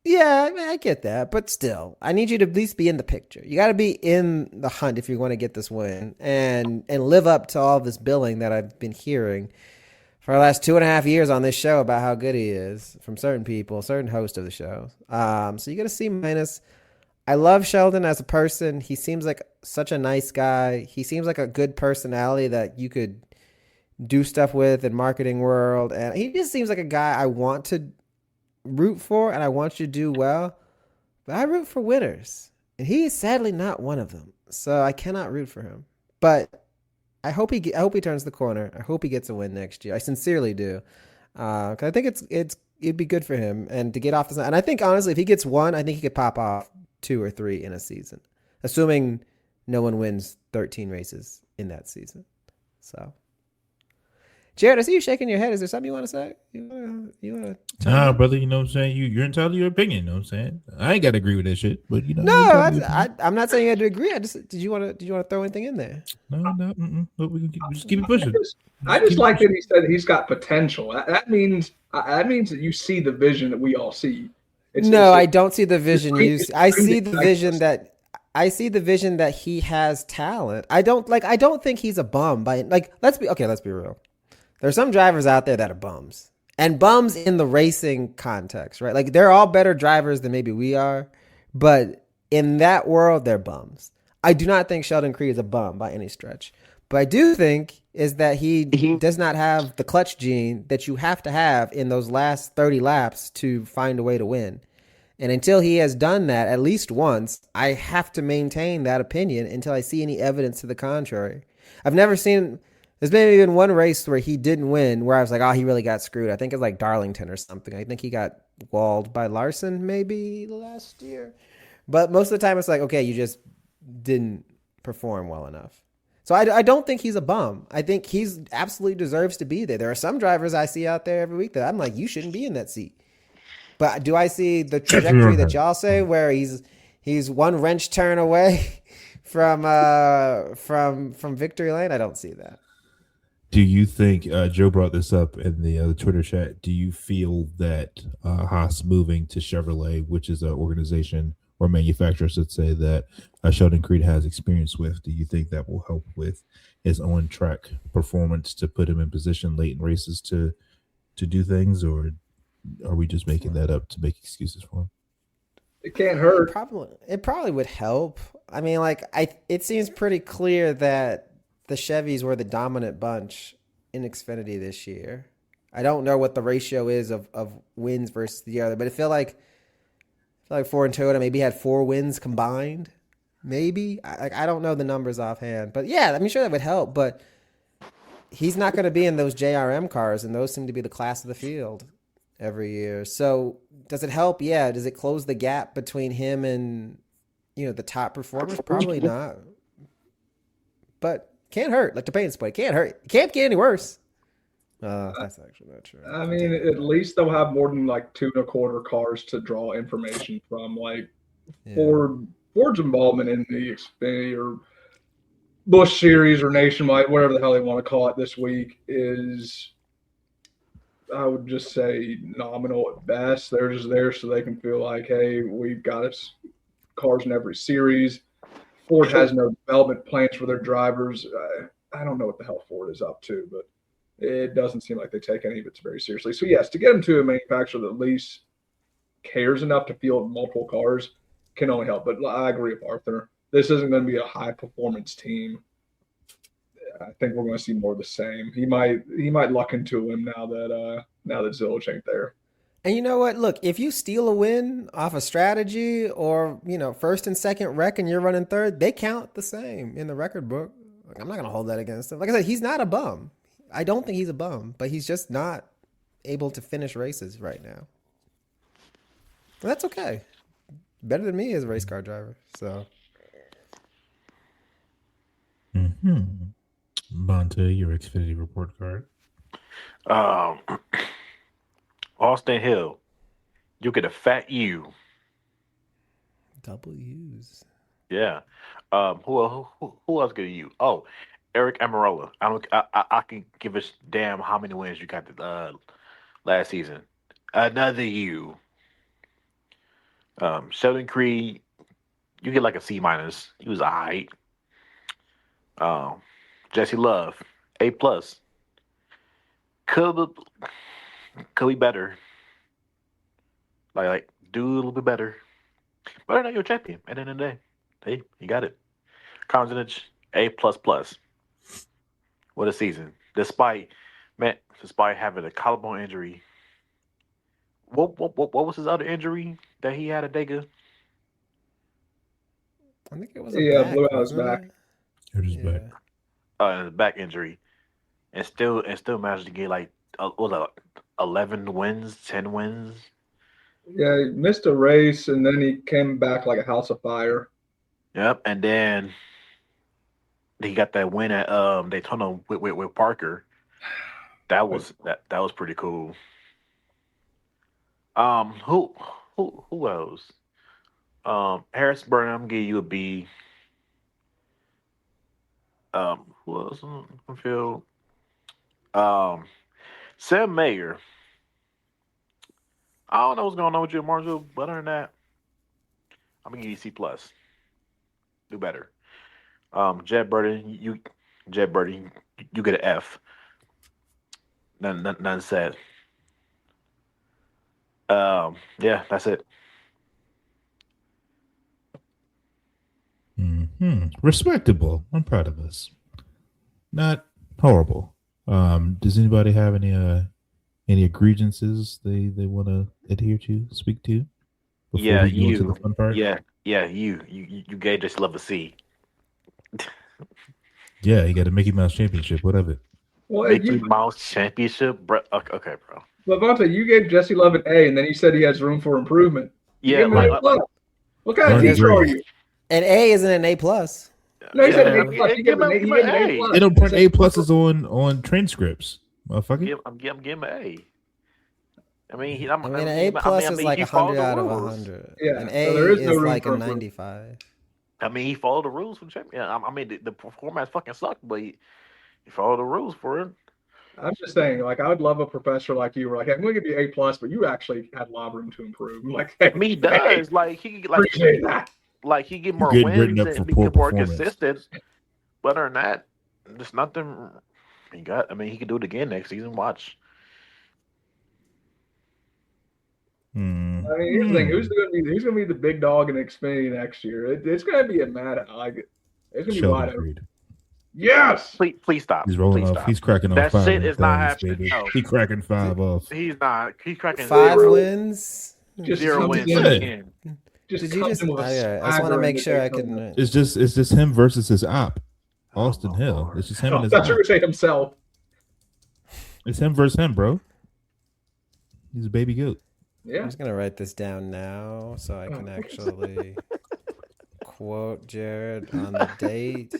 yeah, I mean, I get that, but still, I need you to at least be in the picture. You got to be in the hunt if you want to get this win and live up to all this billing that I've been hearing for the last 2.5 years on this show about how good he is from certain people, certain hosts of the show. So you got a C-. I love Sheldon as a person. He seems like such a nice guy. He seems like a good personality that you could do stuff with in marketing world. And he just seems like a guy I want to root for and I want you to do well. But I root for winners. And he is sadly not one of them. So I cannot root for him. But I hope he turns the corner. I hope he gets a win next year. I sincerely do. Cause I think it'd be good for him and to get off the. And I think honestly, if he gets 1, I think he could pop off 2 or 3 in a season, assuming no one wins 13 races in that season. So, Jared, I see you shaking your head. Is there something you want to say? You want to? Nah, brother, you know what I'm saying? You're entitled to your opinion, you know what I'm saying? I ain't got to agree with that shit, but you know. No, I'm not saying you had to agree. Did you want to throw anything in there? No. But we just keep it pushing. I just like that he said he's got potential. That means that you see the vision that we all see. I don't see the vision. I see the vision that he has talent. I don't think he's a bum let's be real. There's some drivers out there that are bums. And bums in the racing context, right? Like they're all better drivers than maybe we are, but in that world they're bums. I do not think Sheldon Creed is a bum by any stretch. But I do think is that he does not have the clutch gene that you have to have in those last 30 laps to find a way to win. And until he has done that at least once, I have to maintain that opinion until I see any evidence to the contrary. I've never seen, there's maybe been one race where he didn't win where I was like, oh, he really got screwed. I think it's like Darlington or something. I think he got walled by Larson maybe last year. But most of the time it's like, okay, you just didn't perform well enough. So I don't think he's a bum. I think he's absolutely deserves to be there. There are some drivers I see out there every week that I'm like, you shouldn't be in that seat. But do I see the trajectory that y'all say where he's one wrench turn away from victory lane? I don't see that. Do you think Joe brought this up in the Twitter chat? Do you feel that Haas moving to Chevrolet, which is an organization or manufacturer, should say, that Sheldon Creed has experience with, do you think that will help with his on-track performance to put him in position late in races to do things, or are we just making that up to make excuses for him? It can't hurt. It probably would help. I mean, it seems pretty clear that the Chevys were the dominant bunch in Xfinity this year. I don't know what the ratio is of wins versus the other, but I feel like Ford and Toyota maybe had 4 wins combined. Maybe. I don't know the numbers offhand. But yeah, I'm sure that would help. But he's not going to be in those JRM cars, and those seem to be the class of the field every year. So does it help? Yeah. Does it close the gap between him and the top performers? Probably not. But Can't hurt. Like the paint spray. Can't hurt. It can't get any worse. That's actually not true. I mean, at least they'll have more than like 2.25 cars to draw information from. Like Yeah. Ford's involvement in the Xfinity or Busch Series or Nationwide, whatever the hell they want to call it this week, is, I would just say, nominal at best. They're just there so they can feel like, hey, we've got us cars in every series. Ford has no development plans for their drivers. I don't know what the hell Ford is up to, but it doesn't seem like they take any of it very seriously. So, yes, to get them to a manufacturer that at least cares enough to field multiple cars can only help. But I agree with Arthur. This isn't going to be a high-performance team. I think we're going to see more of the same. He might luck into him now that Zilch ain't there. And you know what? Look, if you steal a win off a strategy or, first and second wreck and you're running third, they count the same in the record book. Like, I'm not going to hold that against him. Like I said, he's not a bum. I don't think he's a bum, but he's just not able to finish races right now. And that's okay. Better than me as a race car driver. So. Bonta, your Xfinity report card. Austin Hill, you get a fat U. Double U's. Yeah. Who else get a U? Oh, Eric Amarola. I can give a damn how many wins you got last season. Another U. Sheldon Creed, you get like a C minus. He was alright. Jesse Love, A plus. Could be better. Like do a little bit better. But I know you're a champion at the end of the day. Hey, you got it. Konstanich, A plus plus. What a season. Despite having a collarbone injury. What was his other injury that he had at Dega? I think it was back. Blew out his back. It was back. His back injury, and still managed to get like 11 wins, 10 wins. Yeah, he missed a race and then he came back like a house of fire. Yep, and then he got that win at Daytona with Parker. That was pretty cool. Who else? Harris Burnham gave you a B. Who else on the field? Sam Mayer. I don't know what's going on with you, Marshall, but other than that, I'm gonna give you C plus. Do better. Jed Burden, you get an F. None said. Yeah, that's it. Respectable. I'm proud of us. Not horrible. Does anybody have any egregiances they want to adhere to, speak to? Yeah, we go into the fun part? You gave this love a C. Yeah, you got a Mickey Mouse Championship. What of it? Well, Mickey Mouse Championship, bro. Okay, bro. Levante, you gave Jesse Love an A, and then he said he has room for improvement. Yeah, what kind of teacher are you? An A isn't an A plus. No, he said A plus. He gave an A plus. They don't put A pluses on transcripts, motherfucker. I'm giving him an A. An A plus is like 100 out of 100. Yeah, an so A is like a 95. I mean, he followed the rules for the champion. I mean, the format fucking sucked, but he followed the rules for it. I'm just saying, like, I would love a professor like you. Where like, I'm going to give you A plus, but you actually had a lot of room to improve. Like, I mean, he does. Like, he appreciate that. Like, he get more Getting wins written up and for be poor more performance. consistent. But other than that, there's nothing he got. I mean, he could do it again next season. Watch. I mean, here's the thing: who's going to be the big dog in Xfinity next year? It's going to be a mad. Like, it's going to be wide open. Yes. Please stop. He's rolling Please off. Stop. He's cracking off. That 5 shit is not wins, happening. baby. No. He's cracking 5 off. He's not. He's cracking 5 0 wins. Just 0 wins in. again. Did you just? I just want to make sure I can. It's just him versus his op, Austin Hill. It's just him and his That's op. what say himself. It's him versus him, bro. He's a baby goat. Yeah. I'm just gonna write this down now so I can actually quote Jared on the date.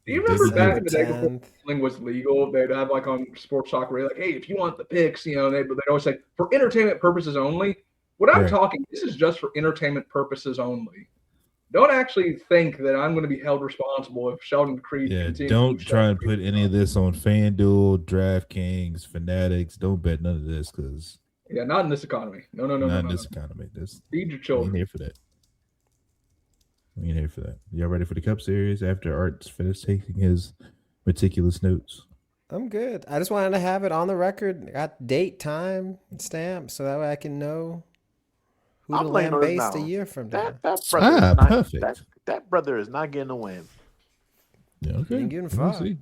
Do you remember back December in the day before 10th. gambling was legal? They'd have like on Sports Talk Radio, like, hey, if you want the picks, you know, they'd always say for entertainment purposes only. What I'm Right. talking, this is just for entertainment purposes only. Don't actually think that I'm going to be held responsible if Sheldon Creed Yeah, continues. don't to try and put any of this on FanDuel, DraftKings, Fanatics. Don't bet none of this because Yeah, not in this economy. No, not in no. this economy. This Feed your we ain't children. here for that. We ain't here for that. Y'all ready for the Cup Series after Art's finished taking his meticulous notes? I'm good. I just wanted to have it on the record. Got date, time, stamp, so that way I can know who I'm to laying on this lambaste a now. year from now. That brother is not, perfect. that brother is not getting a win. Yeah, okay. ain't getting We'll five. see.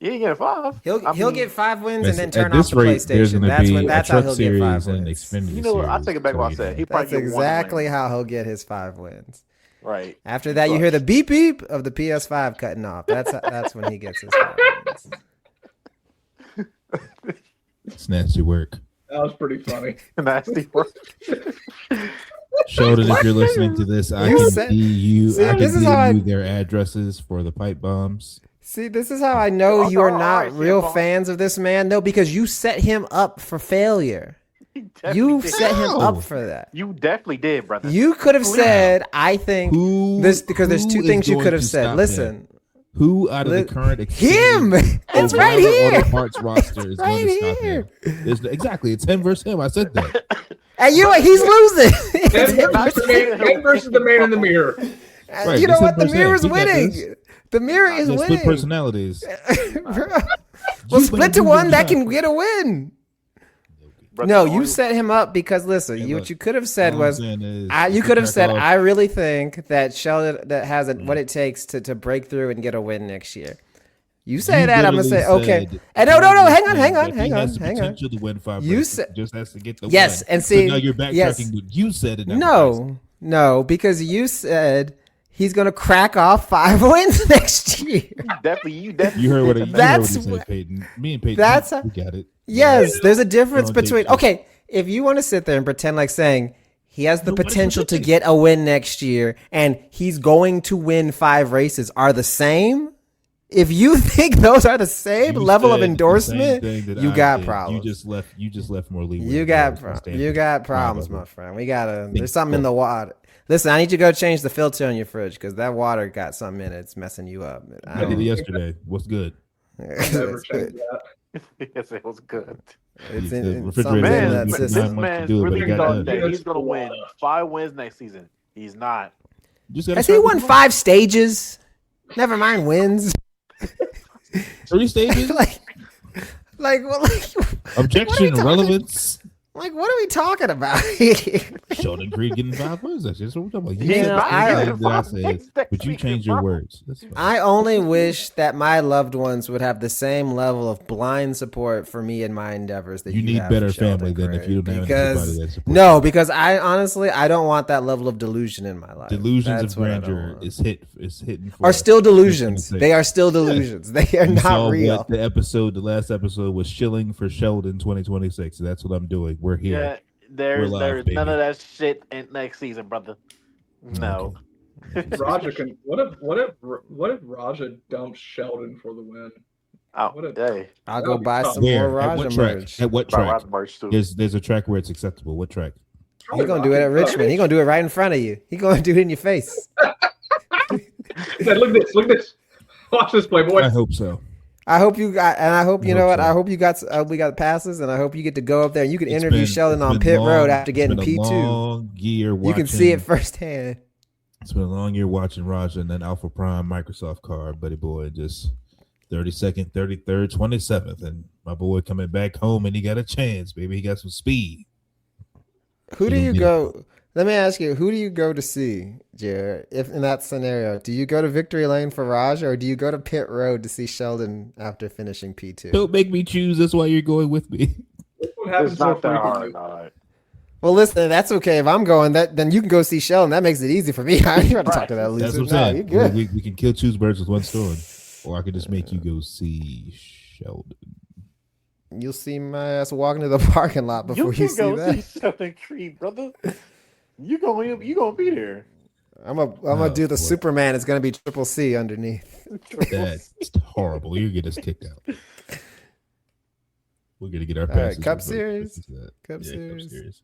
He ain't getting 5. He'll get 5 wins and Listen, then turn at off this the rate, there's PlayStation. going to be That's a how Truck he'll get 5 Series and an wins. Xfinity You know what? I Series, take it back what I so said. you He know. probably That's get one exactly win. how he'll get his 5 wins. Right. After that, you hear the beep beep of the PS5 cutting off. That's when he gets his 5 wins. Snatch your work. That was pretty funny. Nasty work. Sheldon, if you're listening to this, I You can said- see you. See, I can this is how give you I- their addresses for the pipe bombs. See, this is how I know Oh, you are no, not alright, real Sam, fans of this man. No, because you set him up for failure. He definitely You did. set him No. up for that. You definitely did, brother. You could have Please. said, I think Who? this, because there's who two is things you going could have to said. stop Listen, him? Who out of the current him! Xfinity It's or right whoever on here. the Parts roster is going to Right stop here. him? Exactly, it's him versus him. I said that. And you know what? He's losing. It's him Ken versus the man in the mirror. Right, you know it's what? The him versus mirror's him. He got winning. this. The mirror is They split winning. personalities. Well, You split better to do one your that job. can get a win. Brother, No, the you only- set him up because listen, Hey, what look, you could have said all I'm was, saying is, you if could have crack said, off- I really think that Sheldon that has what it takes to break through and get a win next year. You say You that, I'm gonna say literally okay. said And no, hang on, that hang on, he hang on, has the hang on. potential to win 5 You races, said- just has to get the Yes, win. and So see, now you're backtracking yes. what you said. In No, because you said he's gonna crack off 5 wins next year. you definitely. You heard what, did he That's said, what- Peyton. Me and Peyton, That's we got it. Yes, there's a difference Don't between take it. okay, if you want to sit there and pretend like saying he has the No, what is potential to it? get a win next year and he's going to win 5 races are the same. If you think those are the same You level of said the endorsement, same thing that you I got did. problems. You just left more leeway. You to got go. Stand you it. got problems, Bravo. my friend. We gotta. Think There's something in the water. Listen, I need you to go change the filter on your fridge because that water got something in it. It's messing you up. I did it yesterday. What's good? Never It's change good. that. Yes, it was good. It's The in refrigerator something in Man, that doesn't this make system. nine months to man's do it, but really he got thought done. that done. he's gonna win 5 wins next season. He's not. You just gotta Has he start won with 5 stages? Never mind wins. 3 stages? like, well, Objection, talking- relevance. what are we talking about here? Sheldon Creed getting 5 wins. That's just what we're talking about. He's You said not the same getting thing that I 5 said, wins next but you season, changed your bro. words. That's fine. I only wish that my loved ones would have the same level of blind support for me and my endeavors that You need have better for Sheldon family than if Craig. you don't have because anybody that supports no, you. because I honestly I don't want that level of delusion in my life. Delusions That's of what I don't grandeur want. is hitting for Are us. still delusions. It's They are still delusions. They are You not saw real. what the last episode was shilling for Sheldon 2026. That's what I'm doing. We're here. Yeah, there's live, none baby. of that shit in next season, brother. No. Raja can. What if Raja dumps Sheldon for the win? Oh, What a- hey. I'll That'd go be buy tough. some more Where? At Raja what track? merch. At what By track? Rosenberg, too. There's a track where it's acceptable. What track? He's gonna do it at Richmond. He's gonna do it right in front of you. He's gonna do it in your face. He said, "Look at this! Look at this! Watch this, Playboy." I hope so. I hope you got, and I hope you I know hope what. so. I hope you got. We got passes, and I hope you get to go up there and you can It's interview been- Sheldon it's on been pit long- road after it's getting been a P2. long year You can see it watching- firsthand. It's been a long year watching Raja and then Alpha Prime Microsoft card, buddy boy. Just 32nd, 33rd, 27th, and my boy coming back home and he got a chance, baby. He got some speed. Who do You you don't go? Let me ask you, who do you go to see, Jared? If in that scenario, do you go to Victory Lane for Raj, or do you go to Pit Road to see Sheldon after finishing P2? Don't make me choose. That's why you're going with me. That's what happens It's so not that frequently. hard. All right. Well, listen, that's okay. If I'm going, then you can go see Sheldon. That makes it easy for me. I ain't trying to talk to that That's loser. what I'm No, saying. you're good. We can kill two birds with one stone, or I could just make you go see Sheldon. You'll see my ass walking to the parking lot before you, can see go that. see Sheldon Creed, brother. You gonna be there. I'm gonna Oh, do the boy. Superman. It's gonna be Triple C underneath. That's horrible. You're gonna get us kicked out. We're gonna get our All right, passes Cup revoked. Series. Cup Cup Series. Series.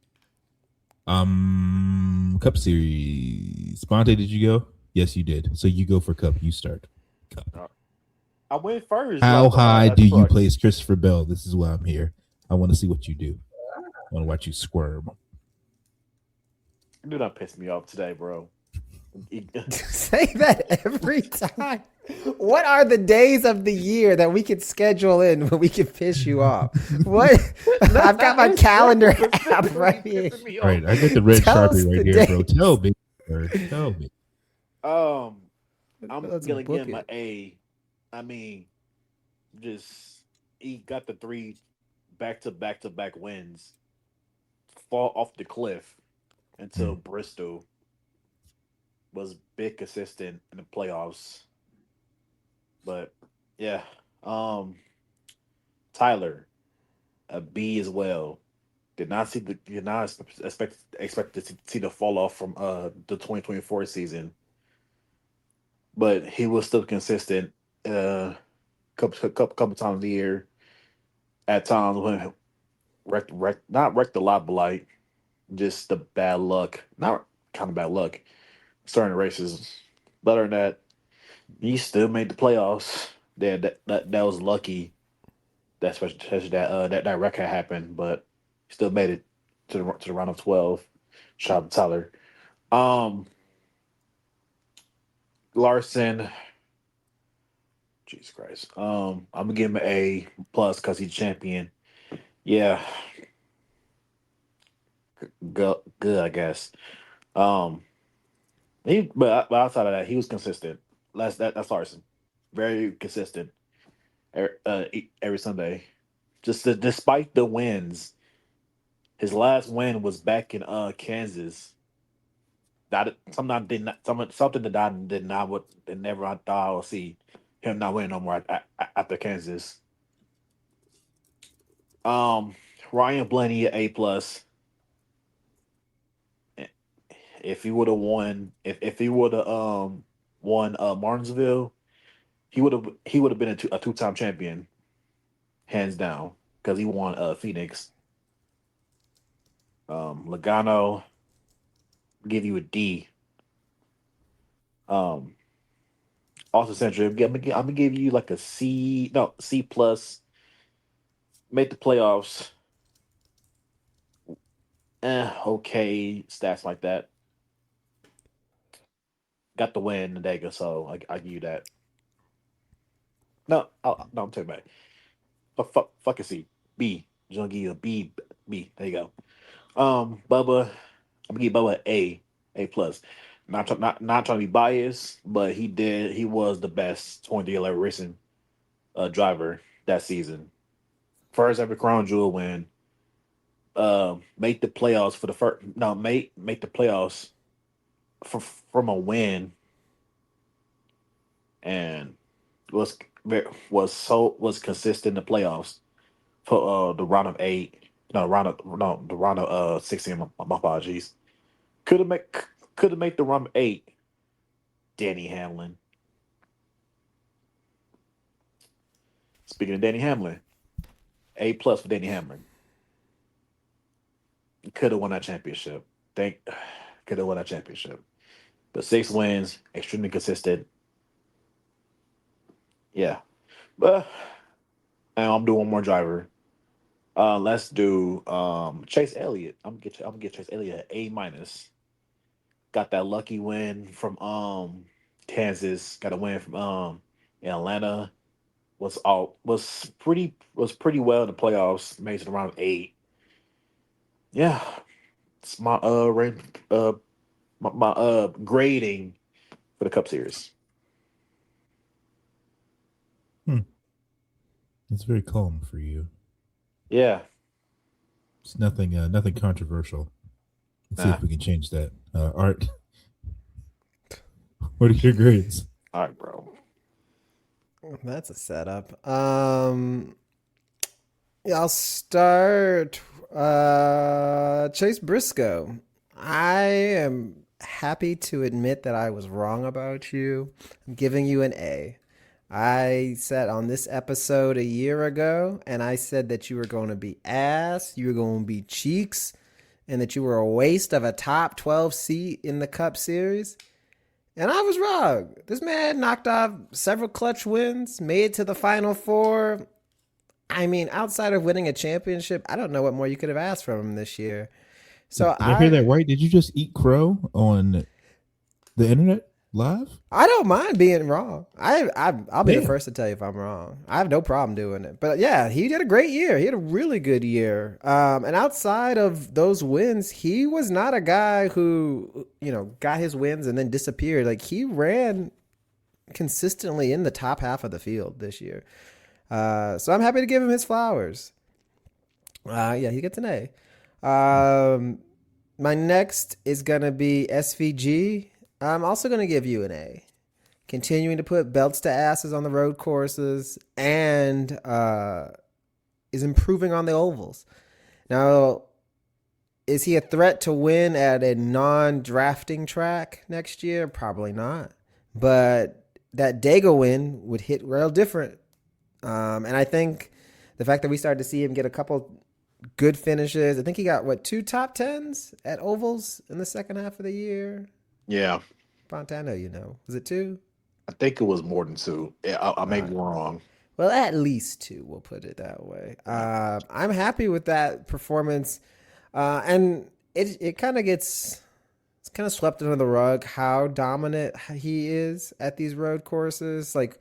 Cup Series. Sponte, did you go? Yes, you did. So you go for Cup. You start. Cup. I went first. How high do you Truck. place Christopher Bell? This is why I'm here. I want to see what you do. I want to watch you squirm. You do not piss me off today, bro. Say that every time. What are the days of the year that we could schedule in when we can piss you off? What? I've got my calendar app right here. All right, I got the red Tell us Sharpie right the here, bro. days. Tell me. Sir. Tell me. I'm Let's gonna book give him an it. A. I mean, just he got the 3 back-to-back wins, fall off the cliff until Bristol was big consistent in the playoffs. But yeah, Tyler, a B as well. Did not expect to see the fall off from the 2024 season, but he was still consistent. Couple times a year. At times when not wrecked a lot, but like just the bad luck. Not kind of bad luck. Certain races. Better than that, he still made the playoffs. That was lucky. That especially that record happened, but still made it to the round of 12. Shout out to Tyler. Larson. Jesus Christ. I'm gonna give him an A plus because he's champion. Yeah, good, I guess. Um, but outside of that, he was consistent. That's Larson, very consistent. Every Sunday, despite the wins, his last win was back in Kansas. That something that I did not what that never I thought I would see him not winning no more after Kansas. Um, Ryan Blaney A plus. If he would have won, if he would have won Martinsville, he would have been a 2-time champion, hands down, because he won Phoenix. Logano, give you a D. Um, Austin Century, I'm gonna give you like a C, no C plus. Made the playoffs. Okay, stats like that. Got the win, Dega, so I give you that. No, I'm taking back. Fuck a C. B. Just gonna give you a B. B. There you go. Bubba, I'm gonna give Bubba A plus. Not trying to be biased, but he was the best 2011 racing driver that season. First ever crown jewel win. Make the playoffs for the first. No, make the playoffs from a win, and was was consistent in the playoffs for the round of 8. No, the round of 16. My apologies. Could have made the round of 8. Danny Hamlin. Speaking of Danny Hamlin, A plus for Danny Hamlin. Could have won that championship. Could have won that championship. The 6 wins, extremely consistent. Yeah, but and I'm doing one more driver. Let's do Chase Elliott. I'm gonna get Chase Elliott an A minus. Got that lucky win from Kansas. Got a win from in Atlanta. Was pretty well in the playoffs. Made it around 8. Yeah, it's my my grading for the Cup Series. It's very calm for you. Yeah. It's nothing controversial. Let's see Nah. if we can change that. Art, what are your grades? All right, bro. That's a setup. Yeah, I'll start. Chase Briscoe. I am happy to admit that I was wrong about you. I'm giving you an A. I said on this episode a year ago, and I said that you were going to be ass, you were going to be cheeks, and that you were a waste of a top 12 seat in the Cup Series. And I was wrong. This man knocked off several clutch wins, made it to the Final Four. I mean, outside of winning a championship, I don't know what more you could have asked from him this year. So Did I hear that right? Did you just eat crow on the internet live? I don't mind being wrong. I'll be the Yeah. first to tell you if I'm wrong. I have no problem doing it. But yeah, he did a great year. He had a really good year. And outside of those wins, he was not a guy who, got his wins and then disappeared. Like, he ran consistently in the top half of the field this year. So I'm happy to give him his flowers. Yeah, he gets an A. My next is going to be SVG. I'm also going to give you an A. Continuing to put belts to asses on the road courses and is improving on the ovals. Now, is he a threat to win at a non-drafting track next year? Probably not. But that Dago win would hit real different. And I think the fact that we started to see him get a couple good finishes. I think he got, 2 top 10s at ovals in the second half of the year? Yeah, Fontana, Was it 2? I think it was more than 2. Yeah, I may be wrong. Well, at least 2, we'll put it that way. I'm happy with that performance. And it kind of it's kind of swept under the rug how dominant he is at these road courses. Like,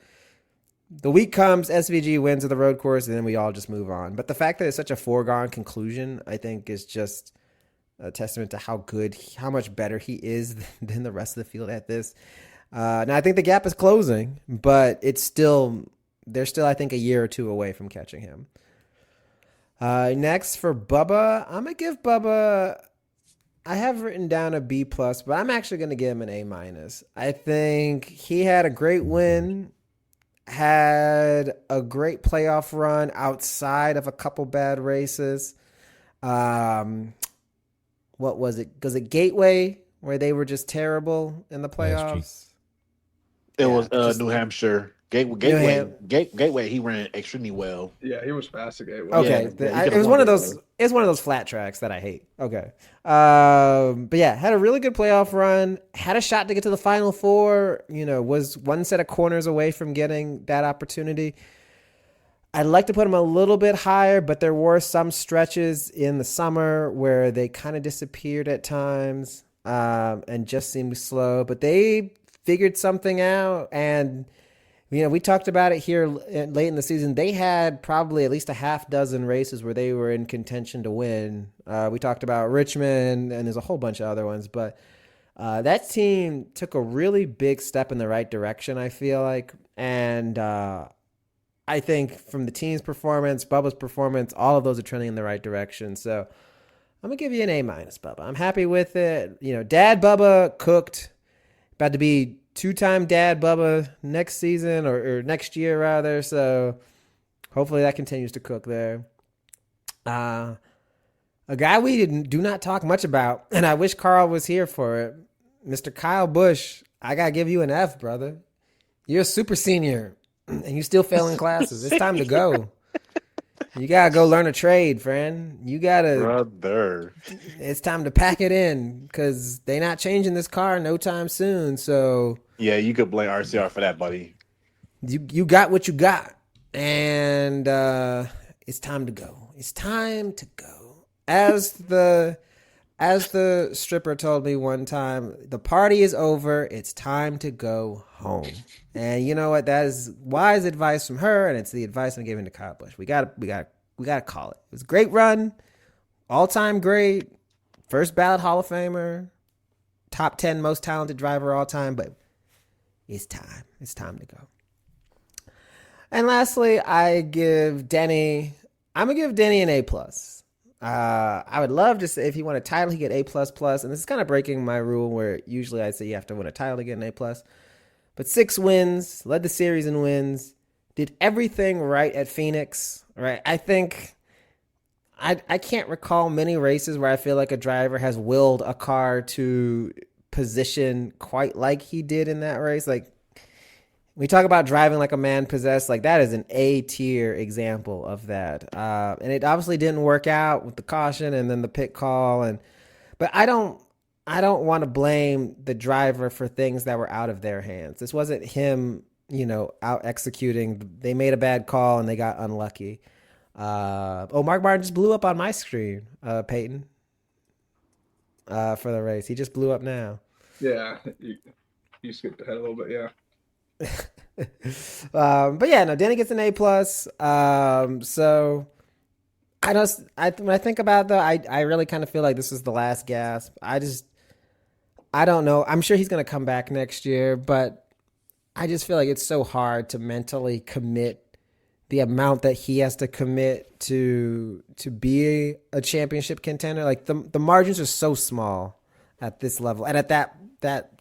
the week comes, SVG wins at the road course, and then we all just move on. But the fact that it's such a foregone conclusion, I think, is just a testament to how much better he is than the rest of the field at this. Now, I think the gap is closing, but they're still, I think, a year or 2 away from catching him. Next for Bubba, I'm going to give Bubba, I have written down a B+, but I'm actually going to give him an A-. I think he had a great win, had a great playoff run outside of a couple bad races. What was it? Was it Gateway where they were just terrible in the playoffs? It Yeah, was just- New Hampshire. Gateway, he ran extremely well. Yeah, he was fast at Gateway. Okay, Yeah, it was one of those. It's one of those flat tracks that I hate. Okay, but yeah, had a really good playoff run. Had a shot to get to the Final Four. Was one set of corners away from getting that opportunity. I'd like to put him a little bit higher, but there were some stretches in the summer where they kind of disappeared at times and just seemed slow. But they figured something out, and we talked about it here late in the season. They had probably at least a half dozen races where they were in contention to win. We talked about Richmond, and there's a whole bunch of other ones. But that team took a really big step in the right direction, I feel like. And I think from the team's performance, Bubba's performance, all of those are trending in the right direction. So I'm going to give you an A-, Bubba. I'm happy with it. Dad Bubba cooked. About to be 2-time Dad Bubba next season or next year rather. So hopefully that continues to cook there. A guy we do not talk much about, and I wish Carl was here for it, Mr. Kyle Busch. I got to give you an F, brother. You're a super senior, and you still failing classes. It's time to go. You got to go learn a trade, friend. You got to. Brother. It's time to pack it in because they're not changing this car no time soon. So Yeah, you could blame RCR for that, buddy. you got what you got, and it's time to go. It's time to go. As the stripper told me one time, the party is over. It's time to go home. And you know what? That is wise advice from her, and it's the advice I'm giving to Kyle Busch. We got to call it. It was a great run, all-time great, first ballot Hall of Famer, top 10 most talented driver all time. But it's time. It's time to go. And lastly, I'm gonna give Denny an A+. I would love to say if he won a title, he get A++. And this is kind of breaking my rule where usually I say you have to win a title to get an A+. But 6 wins, led the series in wins, did everything right at Phoenix, right? I think I can't recall many races where I feel like a driver has willed a car to position quite like he did in that race. Like, we talk about driving like a man possessed, like that is an A tier example of that. And it obviously didn't work out with the caution and then the pit call. But I don't want to blame the driver for things that were out of their hands. This wasn't him, out executing. They made a bad call and they got unlucky. Mark Martin just blew up on my screen, Peyton, for the race. He just blew up now. Yeah, you skipped ahead a little bit, yeah. But yeah, no, Denny gets an A+. So when I think about it, though, I really kind of feel like this is the last gasp. I don't know. I'm sure he's going to come back next year, but I just feel like it's so hard to mentally commit the amount that he has to commit to be a championship contender. Like the margins are so small at this level. And at that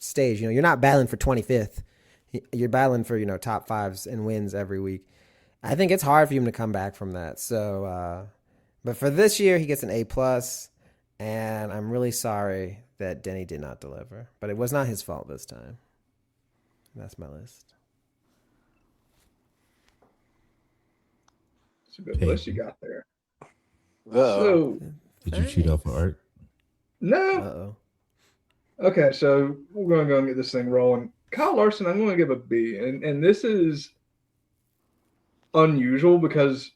stage, you're not battling for 25th. You're battling for, top fives and wins every week. I think it's hard for him to come back from that. So, but for this year, he gets an A+, and I'm really sorry that Denny did not deliver. But it was not his fault this time. That's my list. It's a good list you got there. So, did you cheat off of Art? No. Uh-oh. Okay, so we're going to go and get this thing rolling. Kyle Larson, I'm going to give a B. And this is unusual because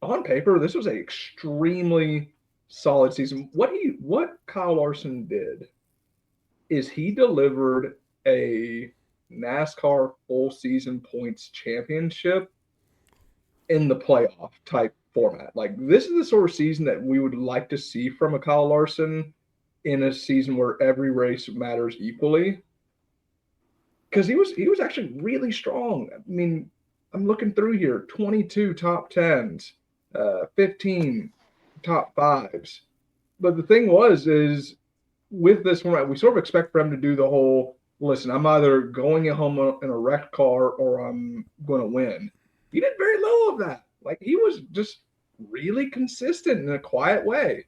on paper, this was an extremely solid season. What Kyle Larson did is he delivered a NASCAR full season points championship in the playoff type format. Like, this is the sort of season that we would like to see from a Kyle Larson in a season where every race matters equally. Because he was actually really strong. I mean, I'm looking through here, 22 top 10s, 15 top 5s. But the thing is with this format, we sort of expect for him to do the whole, listen, I'm either going at home in a wrecked car or I'm going to win. He did very little of that. Like, he was just really consistent in a quiet way.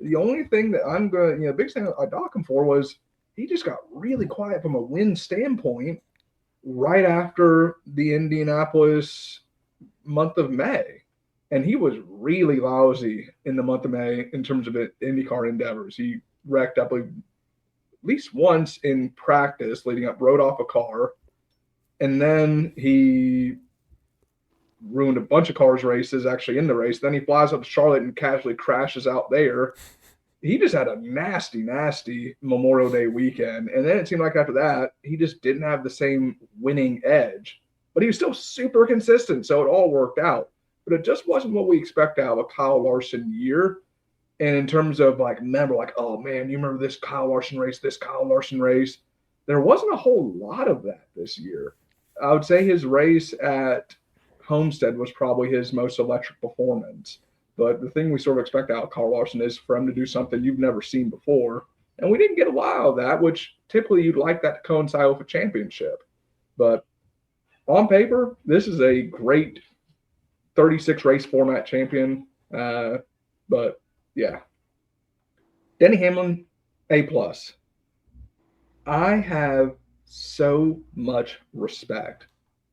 The only thing that I'm going to, the biggest thing I dock him for was he just got really quiet from a win standpoint right after the Indianapolis month of May. And he was really lousy in the month of May in terms of IndyCar endeavors. He wrecked up at least once in practice leading up, rode off a car, and then he ruined a bunch of cars races actually in the race. Then he flies up to Charlotte and casually crashes out there. He just had a nasty, nasty Memorial Day weekend. And then it seemed like after that, he just didn't have the same winning edge. But he was still super consistent, so it all worked out. But it just wasn't what we expect out of a Kyle Larson year. And in terms of, oh, man, you remember this Kyle Larson race, there wasn't a whole lot of that this year. I would say his race at Homestead was probably his most electric performance. But the thing we sort of expect out of Kyle Larson is for him to do something you've never seen before. And we didn't get a lot of that, which typically you'd like that to coincide with a championship. But on paper, this is a great 36 race format champion. But yeah. Denny Hamlin, A+. I have so much respect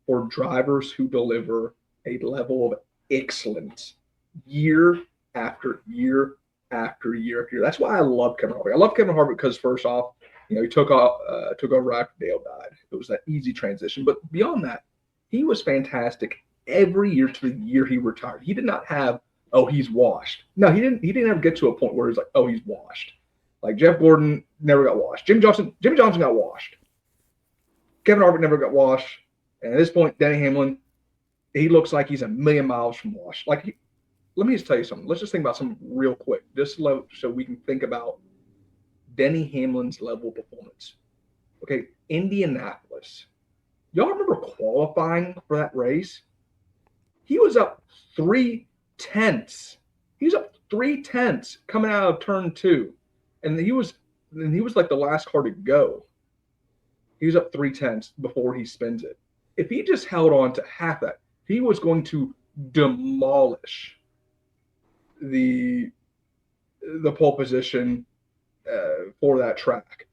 for drivers who deliver a level of excellence year after year after year after year. That's why I love Kevin Harvick. I love Kevin Harvick because, first off, he took over after Dale died. It was that easy transition. But beyond that, he was fantastic every year to the year he retired. He did not have, he's washed. No, he didn't ever get to a point where he's like, he's washed. Like, Jeff Gordon never got washed. Jimmy Johnson got washed. Kevin Harvick never got washed. And at this point, Denny Hamlin, he looks like he's a million miles from washed. Like, let me just tell you something. Let's just think about something real quick, just so we can think about Denny Hamlin's level of performance. Okay, Indianapolis. Y'all remember qualifying for that race? He was up 3/10. He was up 3/10 coming out of turn 2. And he was like the last car to go. He was up 3/10 before he spins it. If he just held on to half that, he was going to demolish the pole position for that track.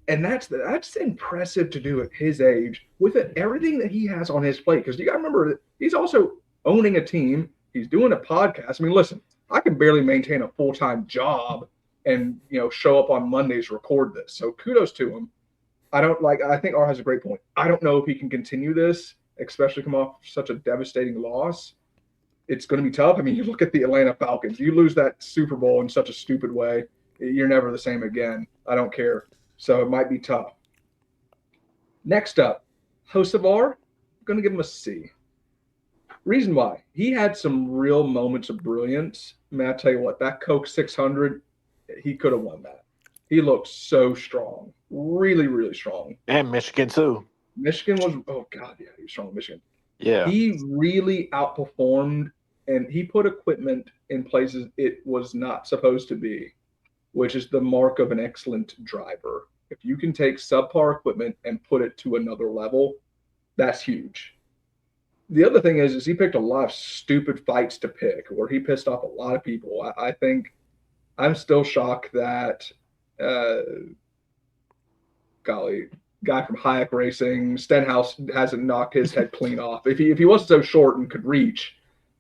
And that's impressive to do at his age with everything that he has on his plate. Because you got to remember that he's also owning a team. He's doing a podcast. I mean, listen, I can barely maintain a full-time job and show up on Mondays to record this. So kudos to him. I think R has a great point. I don't know if he can continue this, especially come off such a devastating loss. It's going to be tough. I mean, you look at the Atlanta Falcons. You lose that Super Bowl in such a stupid way, you're never the same again. I don't care. So it might be tough. Next up, Hocevar. I'm going to give him a C. Reason why. He had some real moments of brilliance. I mean, I tell you what, that Coke 600, he could have won that. He looked so strong. Really, really strong. And Michigan, too. Michigan was, oh, God, yeah, he was strong in Michigan. Yeah. He really outperformed, and he put equipment in places it was not supposed to be, which is the mark of an excellent driver. If you can take subpar equipment and put it to another level, that's huge. The other thing is he picked a lot of stupid fights to pick where he pissed off a lot of people. I think I'm still shocked that, guy from Hayek Racing, Stenhouse hasn't knocked his head clean off. If he wasn't so short and could reach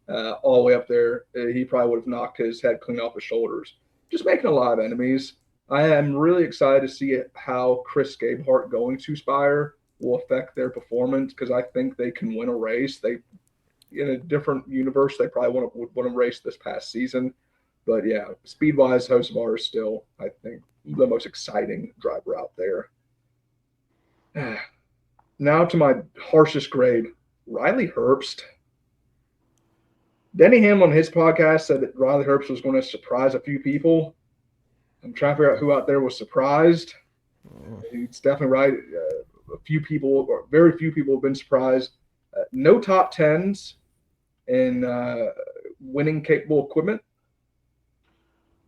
all the way up there, he probably would have knocked his head clean off his shoulders. Just making a lot of enemies. I am really excited to see how Chris Gabehart going to Spire will affect their performance because I think they can win a race. They, in a different universe, they probably would want to race this past season. But yeah, speed-wise, Hocevar is still, I think, the most exciting driver out there. Now to my harshest grade, Riley Herbst. Denny Hamlin on his podcast said that Riley Herbst was going to surprise a few people. I'm trying to figure out who out there was surprised. It's definitely right. A few people, or very few people, have been surprised. No top tens in winning capable equipment.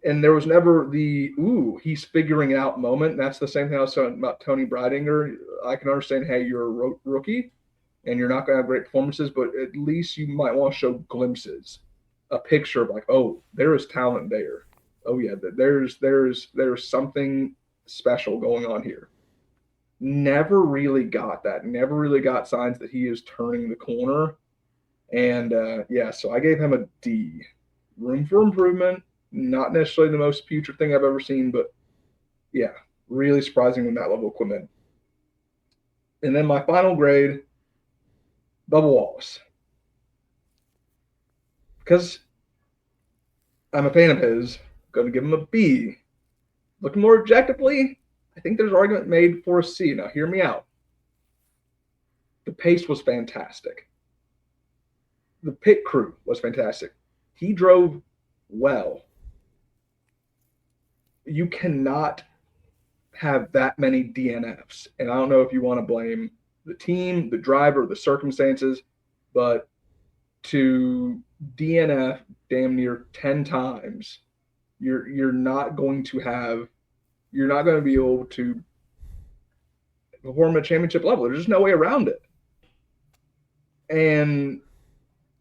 And there was never the, he's figuring it out moment. And that's the same thing I was talking about Tony Breidinger. I can understand, hey, you're a rookie and you're not going to have great performances, but at least you might want to show glimpses, a picture of like, oh, there is talent there. Oh, yeah, there's something special going on here. Never really got that. Never really got signs that he is turning the corner. And, so I gave him a D. Room for improvement. Not necessarily the most future thing I've ever seen, but, yeah, really surprising with that level of equipment. And then my final grade, Bubba Wallace. Because I'm a fan of his, I'm going to give him a B. Looking more objectively, I think there's an argument made for a C. Now, hear me out. The pace was fantastic. The pit crew was fantastic. He drove well. You cannot have that many DNFs. And I don't know if you want to blame the team, the driver, the circumstances, but to DNF damn near 10 times, you're not going to be able to perform at a championship level. There's just no way around it.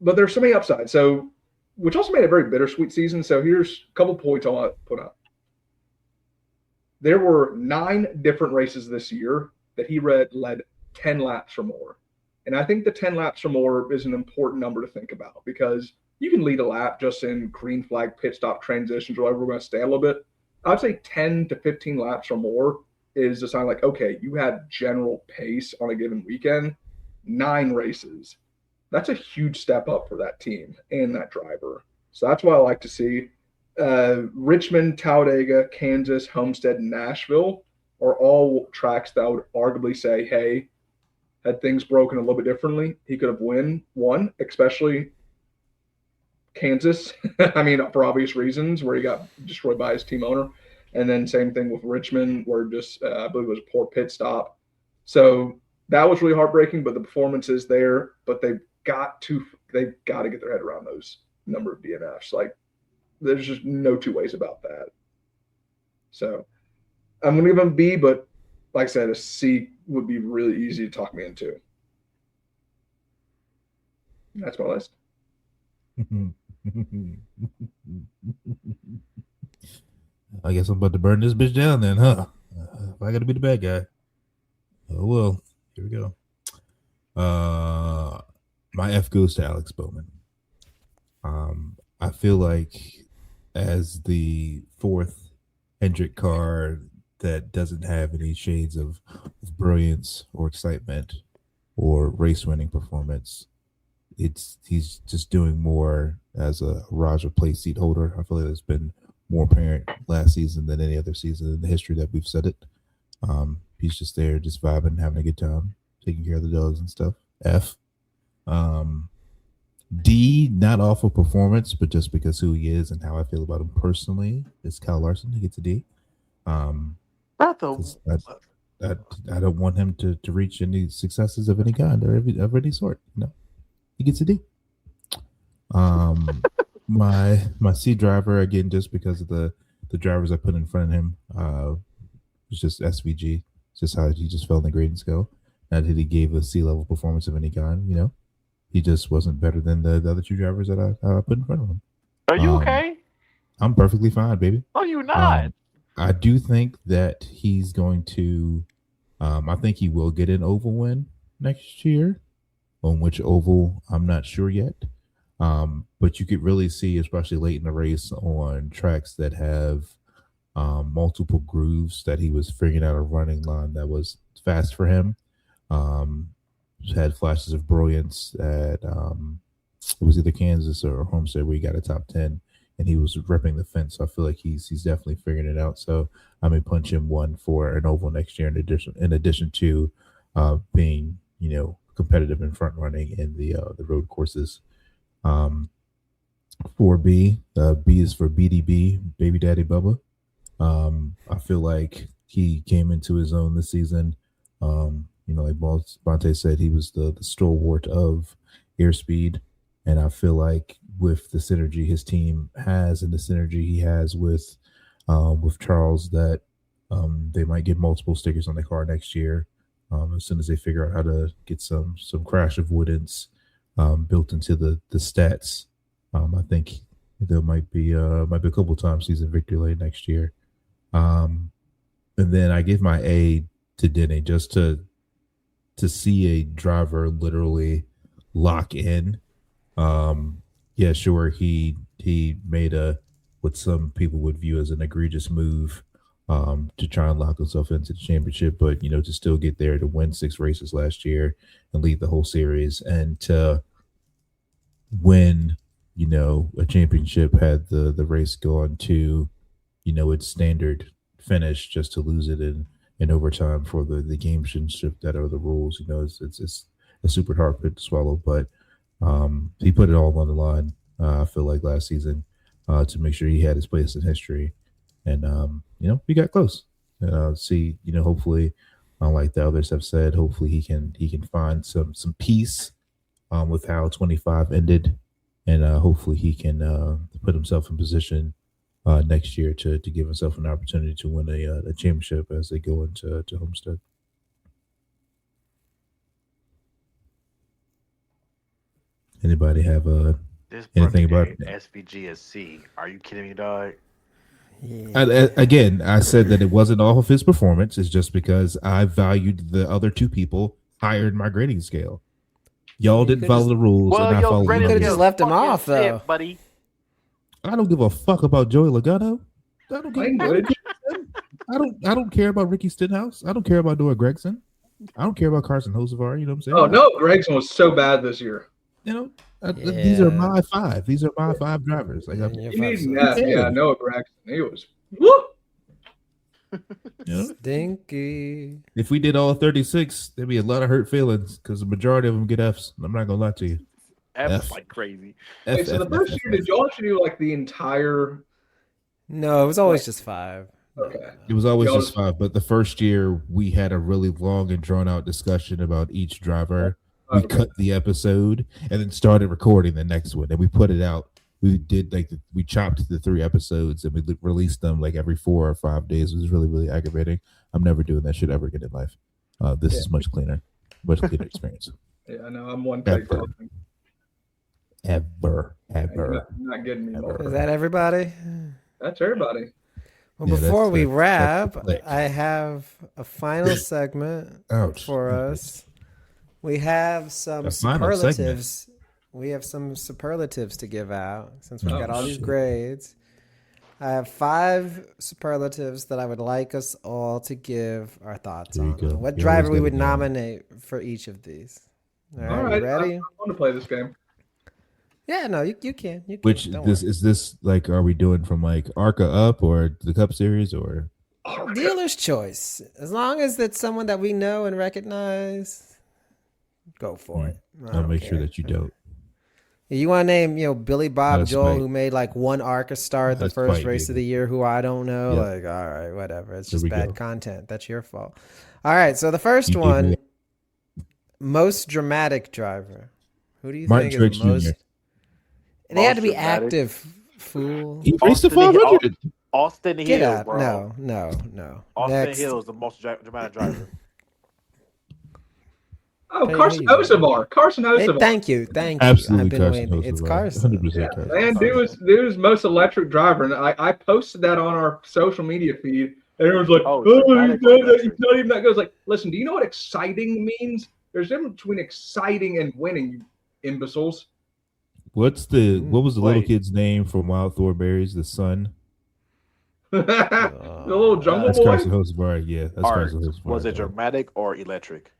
But there's so many upsides. So, which also made a very bittersweet season. So here's a couple points I want to put up. There were 9 different races this year that he led 10 laps or more. And I think the 10 laps or more is an important number to think about because you can lead a lap just in green flag, pit stop transitions, or whatever. We're going to stay a little bit. I'd say 10 to 15 laps or more is a sign like, okay, you had general pace on a given weekend, 9 races. That's a huge step up for that team and that driver. So that's what I like to see. Richmond, Talladega, Kansas, Homestead, and Nashville are all tracks that I would arguably say, hey, had things broken a little bit differently, he could have won, especially Kansas. I mean, for obvious reasons, where he got destroyed by his team owner. And then same thing with Richmond, where just I believe it was a poor pit stop. So that was really heartbreaking, but the performance is there. But they've got to get their head around those number of DNFs. Like, there's just no two ways about that. So I'm going to give him a B, but like I said, a C would be really easy to talk me into. That's my list. I guess I'm about to burn this bitch down then, huh? If I got to be the bad guy, oh well. Here we go. My F goes to Alex Bowman. I feel like as the fourth Hendrick car that doesn't have any shades of brilliance or excitement or race winning performance, he's just doing more as a Raja place seat holder. I feel like it's been more apparent last season than any other season in the history that we've said it. He's just there, just vibing, having a good time, taking care of the dogs and stuff. F. D, not awful performance, but just because who he is and how I feel about him personally, is Kyle Larson. He gets a D. Not the 'Cause I don't want him to reach any successes of any kind or of any sort. You know, he gets a D. My C driver again, just because of the drivers I put in front of him, was just SVG. It's just how he just fell in the grading scale. Not that he gave a C level performance of any kind. You know, he just wasn't better than the other two drivers that I put in front of him. Are you okay? I'm perfectly fine, baby. No, you're not. I do think that he's going to. I think he will get an oval win next year. On which oval, I'm not sure yet. But you could really see, especially late in the race, on tracks that have multiple grooves, that he was figuring out a running line that was fast for him. Had flashes of brilliance at it was either Kansas or Homestead where he got a top 10 and he was ripping the fence. So I feel like he's definitely figuring it out. So I may punch him one for an oval next year in addition to being, you know, competitive and front running in the road courses. For B, B is for BDB, Baby Daddy Bubba. I feel like he came into his own this season. You know, like Bonte said, he was the stalwart of airspeed. And I feel like with the synergy his team has and the synergy he has with Charles, that they might get multiple stickers on the car next year. As soon as they figure out how to get some crash avoidance built into the stats. I think there might be a couple times he's in victory lane next year. And then I give my A to Denny just to see a driver literally lock in. Yeah, sure, he made what some people would view as an egregious move to try and lock himself into the championship, but you know, to still get there, to win 6 races last year and lead the whole series, and to win, you know, a championship, had the race gone to, you know, its standard finish, just to lose it in overtime for the gamesmanship that are the rules. You know, it's a super hard pill to swallow, but he put it all on the line. I feel like last season to make sure he had his place in history, and you know, we got close. See, you know, hopefully, like the others have said, hopefully he can find some peace with how 25 ended, and hopefully he can put himself in position next year to give himself an opportunity to win a championship as they go into Homestead. Anybody have anything about SVG as C? Are you kidding me, dog? Yeah. Again, I said that it wasn't all of his performance. It's just because I valued the other two people higher in my grading scale. Y'all didn't follow the rules, and I followed You could have just left him off, though. Buddy. I don't give a fuck about Joey Logano. I don't give Language. I don't care about Ricky Stenhouse. I don't care about Dora Gregson. I don't care about Carson Hocevar. You know what I'm saying? Oh no, Gregson was so bad this year. You know, these are my 5. These are my 5 drivers. Like, Yeah, You need five, that. Yeah. Yeah, Noah Gregson. He was. Woo! you know, Stinky. if we did all 36, there'd be a lot of hurt feelings because the majority of them get Fs. I'm not gonna lie to you. F F. like crazy. Wait, so the first year, did y'all actually do like the entire? No, it was always just 5. Okay. It was always Y'all- just 5, but the first year we had a really long and drawn out discussion about each driver. We Okay. cut the episode and then started recording the next one, and we put it out. We did we chopped the 3 episodes and we released them like every 4 or 5 days. It was really, really aggravating. I'm never doing that shit ever again in life. This is much cleaner experience. Yeah, I know. I'm one take. Ever. Ever. You're not getting me. Ever. Mark. Is that everybody? That's everybody. Well, Yeah, before we that's wrap, click. I have a final segment Ouch. for us. We have some A final superlatives. We have some superlatives to give out since we've Oh, got all these shit. grades. I have 5 superlatives that I would like us all to give our thoughts Here you on. go. What You driver always we gotta would know. nominate for each of these. All right, All you right, ready? I want to play this game. Yeah, no, you can. You can. Which Don't this worry. is this like? Are we doing from like Arca up or the Cup Series or? Dealer's choice. As long as it's someone that we know and recognize, go for it. I I'll don't make sure care. that you don't. You want to name, Billy Bob That's Joel, spite. who made like one ARCA start the That's first spite, race baby. of the year, who I don't know. Yep. Like, all right, whatever. It's There just we bad go. content. That's your fault. All right, so the first You gave one, me most dramatic driver. Who do you Martin think is Truex the most? Jr. They had to be Most dramatic? active, fool. He raced the Austin Hill- 500. Austin Get Hill, out. bro. No. Austin Next. Hill is the most dramatic driver. Oh, Hey, Carson who you got? Hocevar. Carson Hey, Hocevar. thank you. Absolutely, I've been Carson waiting. It's Hocevar. Carson. 100% Yeah, Carson. man, dude was most electric driver, and I posted that on our social media feed. And everyone's like, Oh, "Oh, dramatic or he's electric? not even that good." I was like, "Listen, do you know what exciting means? There's a difference between exciting and winning, you imbeciles." What was the little Wait. kid's name from Wild Thornberries? The son. The little jungle That's boy. Carson Hocevar. Yeah, that's Art. Carson Hocevar. Was it dog. dramatic or electric?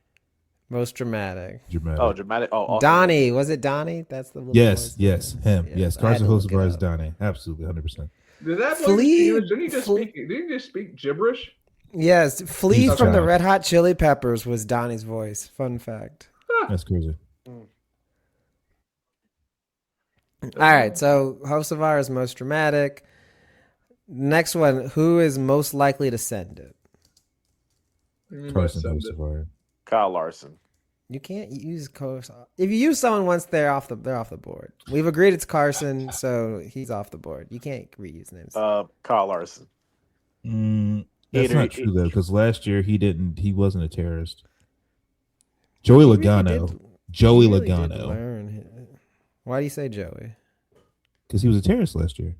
Most dramatic. Dramatic? Oh, dramatic. Oh, Austin Donnie. Was it Donnie? That's the little yes, boy's yes, name. him. Yes, Yes, I had Carson to look it Hocevar is up. Donnie. Absolutely, 100%. Did that boy Flea- didn't he just Flea- speak? Didn't he just speak gibberish? Yes, Flea He's a from the child. Red Hot Chili Peppers was Donnie's voice. Fun fact. That's crazy. All right, so Hocevar is most dramatic. Next one, who is most likely to send it? What do you mean by Carson send it? Hocevar. Kyle Larson. You can't use Carson. If you use someone once, they're off the board. We've agreed it's Carson, so he's off the board. You can't reuse names. Kyle Larson. That's Either- not true though, because last year he wasn't a terrorist. Joey He really Logano. did- Joey he really did Logano. learn. Why do you say Joey? Because he was a terrorist last year.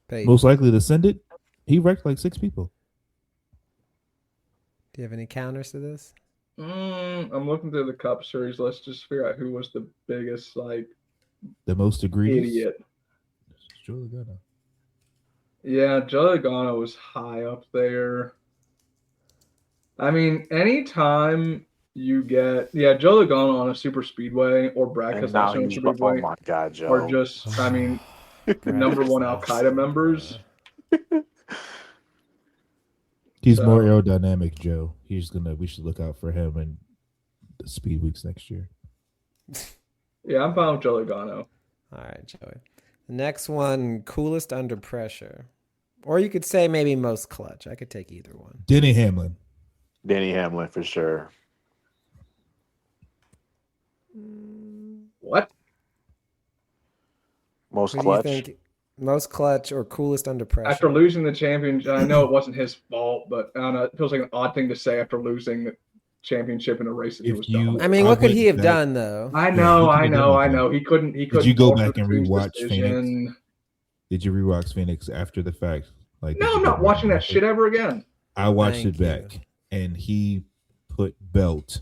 Peyton, Most likely to send it. He wrecked like 6 people. do you have any counters to this? I'm looking through the Cup Series. Let's just figure out who was the biggest The most egregious. idiot. Joey Logano. Yeah, Joey Logano was high up there. I mean, anytime you get Joey Logano on a super speedway or Brad And now Keselowski on a he's, super oh speedway my God, Joe. are just, I mean, number one Al Qaeda members. He's So- more aerodynamic, Joe. We should look out for him in the speed weeks next year. Yeah, I'm fine with Joey Logano. All right, Joey. The next one, coolest under pressure. Or you could say maybe most clutch. I could take either one. Denny Hamlin. Denny Hamlin for sure. What? Most Who clutch. do you think most clutch or coolest under pressure? After losing the championship, I know it wasn't his fault, but I don't know. It feels like an odd thing to say after losing the championship in a race that he If was you- dominant. I mean, I what could he went have back- done though? I Yeah, know, he I could've know, done I it. know. He couldn't. you go alter back and the team's rewatch decision. Did you rewatch Phoenix after the fact? Like, No, did I'm you not go watching back that shit ever again. I watched Thank it back, and he put belt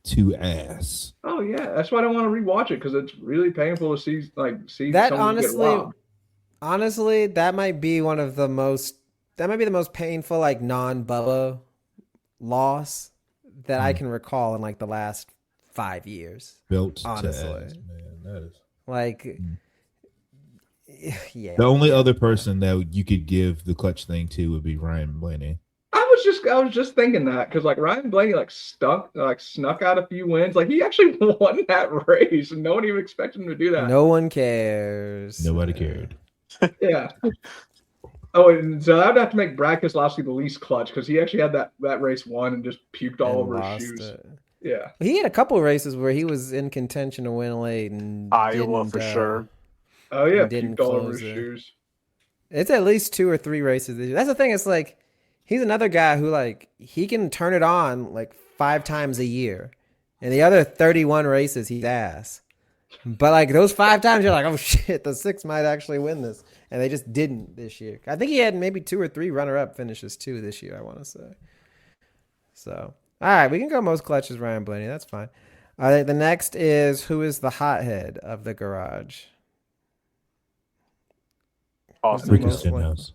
to ass. Oh yeah, that's why I don't want to rewatch it because it's really painful to see That someone get robbed. honestly, that might be the most painful like non-Bubba loss that I can recall in like the last 5 years. Belt Honestly. to ass, man. That is Like, yeah. the only other person that you could give the clutch thing to would be Ryan Blaney. I was just thinking that because like Ryan Blaney snuck out a few wins. Like he actually won that race, and no one even expected him to do that. No one cares. Nobody cared. Yeah. Oh, and so I'd have to make Brad Keselowski the least clutch because he actually had that race won and just puked all And over his lost shoes. it. Yeah. He had a couple of races where he was in contention to win late and Iowa didn't, for sure. Oh yeah, And didn't puked all over close his it. shoes. It's at least 2 or 3 races this year. That's the thing. It's like he's another guy who like he can turn it on like 5 times a year, and the other 31 races he's ass. But like those 5 times, you're like, oh shit, the 6 might actually win this, and they just didn't this year. I think he had maybe 2 or 3 runner-up finishes too this year. I want to say. So, all right, we can go most clutches Ryan Blaney. That's fine. All right, the next is who is the hothead of the garage? Austin. Ricky Ricky Most likely. Stenhouse.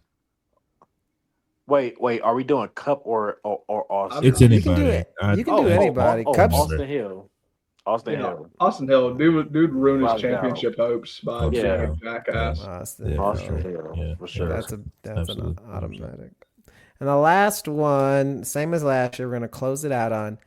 Wait. Are we doing Cup or Austin? It's You anybody. can do it. You can do anybody. Cubs. Austin Hill. Austin Yeah, Hill. Austin Hill, dude ruined Wow, his championship hopes by Yeah. being a jackass. Austin. Yeah, for Austin sure. Hill. Yeah, For sure. That's an Absolutely. automatic. And the last one, same as last year, we're going to close it out on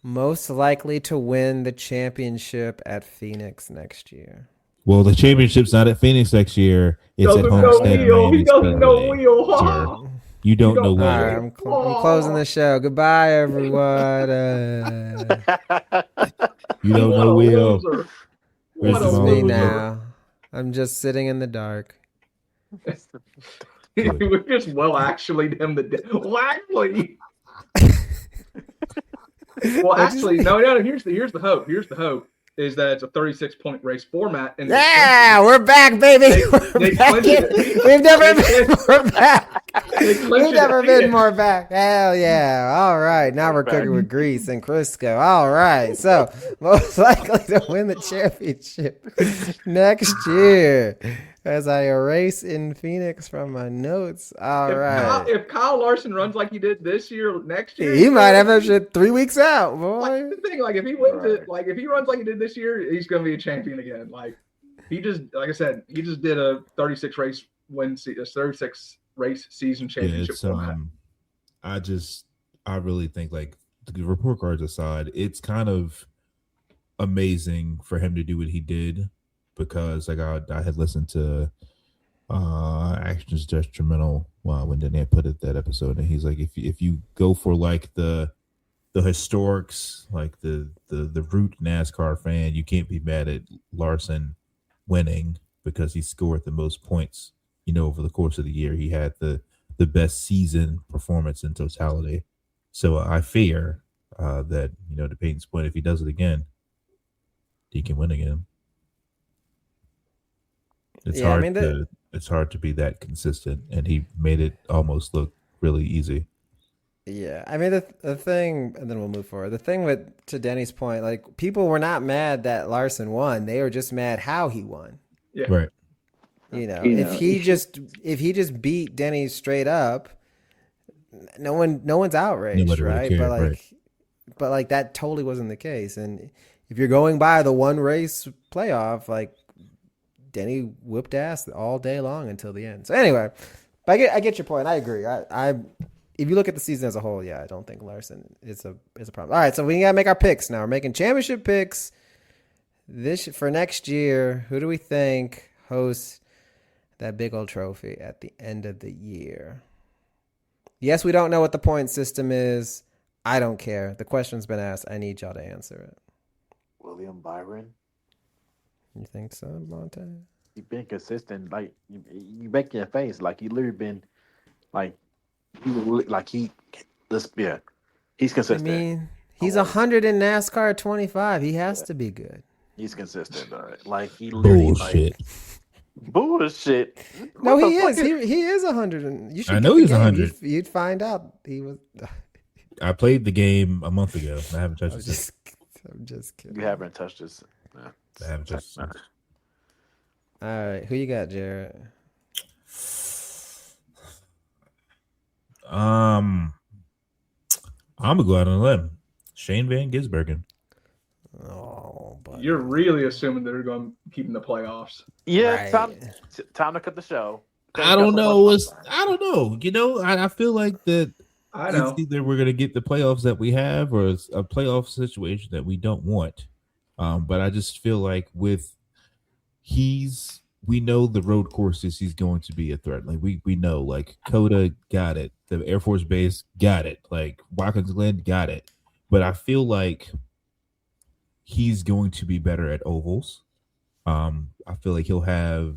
most likely to win the championship at Phoenix next year. Well, the championship's not at Phoenix next year. It's at Doesn't know Homestead. Wheel. He Maine, doesn't know Speedway. Wheel. Sir, you don't know All right, Wheel. I'm closing the show. Goodbye, everyone. You don't know What a Wheel. loser. Where's What the a This is ball? me loser. now. I'm just sitting in the dark. We just actually him well actually. Well, actually, no. Here's the hope. Here's the hope is that it's a 36-point race format. And Yeah, we're back, baby. they We're back. clinched it. We've never They been more back. They clinched We've it never at been Phoenix. more back. Hell yeah. All right. Now we're cooking with grease and Crisco. All right. So, most likely to win the championship next year as I erase in Phoenix from my notes. All right. If Kyle Larson runs like he did this year, next year, He might have that shit 3 weeks out, boy. Like, the thing, like if he wins it, like if he runs like he did this year, he's gonna be a champion again. Like he just, like I said, he just did a 36 race season Yeah, championship it's format. I really think, like, the report cards aside, it's kind of amazing for him to do what he did, because like I had listened to Actions Detrimental when Daniel put it that episode, and he's like, if you go for like the historics, like the root NASCAR fan, you can't be mad at Larson winning because he scored the most points, over the course of the year. He had the best season performance in totality. So I fear that, to Peyton's point, if he does it again, he can win again. It's Yeah, I hard mean, it's hard to be that consistent, and he made it almost look really easy. Yeah, I mean the thing, and then we'll move forward. The thing to Denny's point, like people were not mad that Larson won; they were just mad how he won. Yeah. Right. If he just beat Denny straight up, no one's outraged, Nobody really right? cared, But like that totally wasn't the case. And if you're going by the one race playoff, like Denny whooped ass all day long until the end. So anyway, but I get your point. I agree. I if you look at the season as a whole, yeah, I don't think Larson is a problem. All right, so we gotta make our picks now. We're making championship picks for next year. Who do we think hosts that big old trophy at the end of the year? Yes, we don't know what the point system is. I don't care. The question's been asked. I need y'all to answer it. William Byron. You think so, Monte? He's been consistent. Like you make your face. Like he literally been like he's I consistent. mean, he's 100 in NASCAR 25. He has to be good. He's consistent. All right. Like he literally Bullshit. Bullshit. No, What he the is. fuck He is 100. And you should I get know the he's game. 100. You'd find out he was. I played the game a month ago. I haven't touched it since. I'm just kidding. You haven't touched this. No. I haven't touched it since. All right, who you got, Jared? I'm gonna go out on a limb. Shane Van Gisbergen. Oh, but You're really assuming they're going to keep in the playoffs. Yeah, Right. time to cut the show. I don't know. I don't know. I feel like that I know. it's either we're gonna get the playoffs that we have, or it's a playoff situation that we don't want. But I just feel like we know the road courses he's going to be a threat. Like we know, like Coda got it, the Air Force Base got it, like Watkins Glen got it. But I feel like he's going to be better at ovals. I feel like he'll have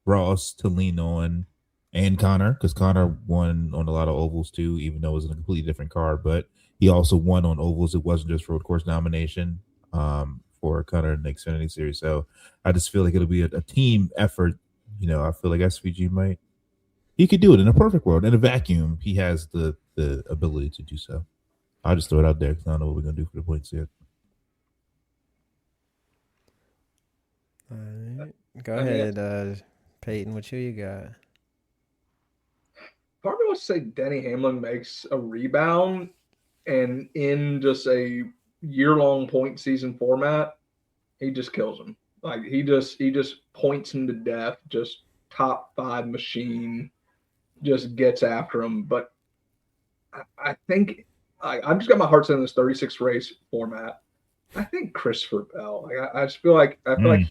Ross to lean on and Connor, because Connor won on a lot of ovals too, even though it was in a completely different car. But he also won on ovals. It wasn't just road course domination for for kind of an Xfinity series. So I just feel like it'll be a team effort. You know, I feel like SVG might. He could do it in a perfect world. In a vacuum, he has the ability to do so. I'll just throw it out there because I don't know what we're going to do for the points yet. All right. Go ahead, Peyton. What you got? Part of me wants to say Denny Hamlin makes a rebound, and in just a year-long point season format, he just kills him. Like he just points him to death. Just top 5 machine, just gets after him. But I think I've just got my heart set in this 36 race format. I think Christopher Bell. Like I just feel like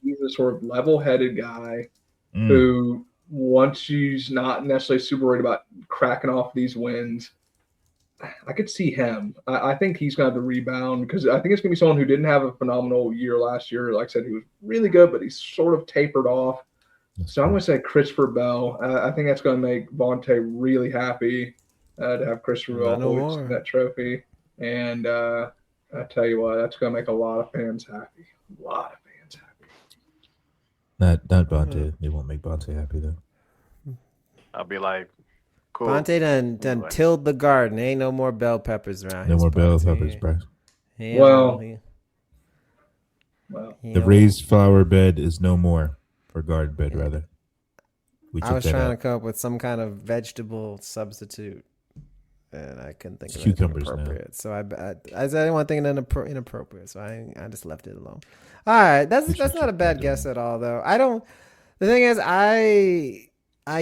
he's a sort of level-headed guy who, once he's not necessarily super worried about cracking off these wins, I could see him. I think he's going to have the rebound because I think it's going to be someone who didn't have a phenomenal year last year. Like I said, he was really good, but he's sort of tapered off. So I'm going to say Christopher Bell. I think that's going to make Vontae really happy to have Christopher Bell hoist that trophy. And I tell you what, that's going to make a lot of fans happy. A lot of fans happy. Not Vontae. They won't make Vontae happy though. I'll be like, cool. Vontae done tilled the garden. Ain't no more bell peppers around. No more bell peppers, bro. The raised flower bed is no more, or garden bed rather. I was trying to come up with some kind of vegetable substitute, and I couldn't think of cucumbers anything appropriate. Now. So I didn't want to think of inappropriate, so I just left it alone. All right, that's not a bad guess at all, though. The thing is, I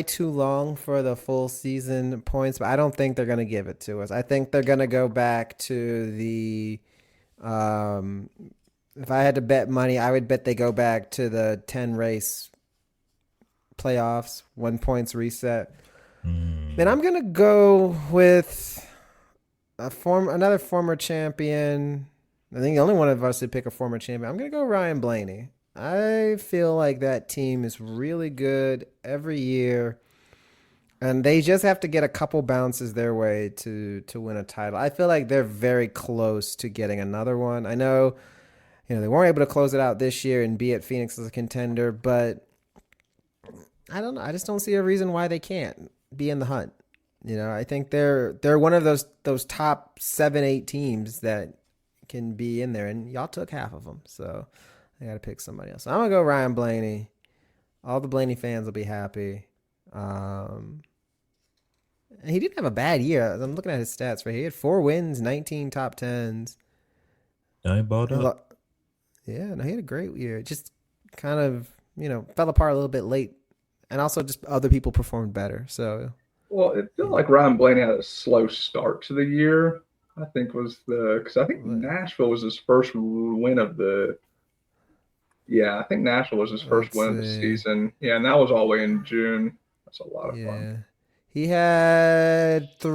too long for the full season points, but I don't think they're going to give it to us. I think they're going to go back to the if I had to bet money, I would bet they go back to the 10 race playoffs, 1 points reset. Then I'm going to go with another former champion. I think the only one of us to pick a former champion. I'm going to go Ryan Blaney. I feel like that team is really good every year, and they just have to get a couple bounces their way to win a title. I feel like they're very close to getting another one. I know, they weren't able to close it out this year and be at Phoenix as a contender, but I don't know. I just don't see a reason why they can't be in the hunt. I think they're one of those top 7-8 teams that can be in there, and y'all took half of them, so I got to pick somebody else. So I'm going to go Ryan Blaney. All the Blaney fans will be happy. He didn't have a bad year. I'm looking at his stats right here. He had 4 wins, 19 top 10s. Now he balled up. Yeah, no, he had a great year. Just kind of, fell apart a little bit late. And also just other people performed better. So, well, it feels like Ryan Blaney had a slow start to the year. I think because I think Nashville was his first win of the. Yeah, I think Nashville was his first win of the season. Yeah, and that was all the way in June. That's a lot of fun. He had 4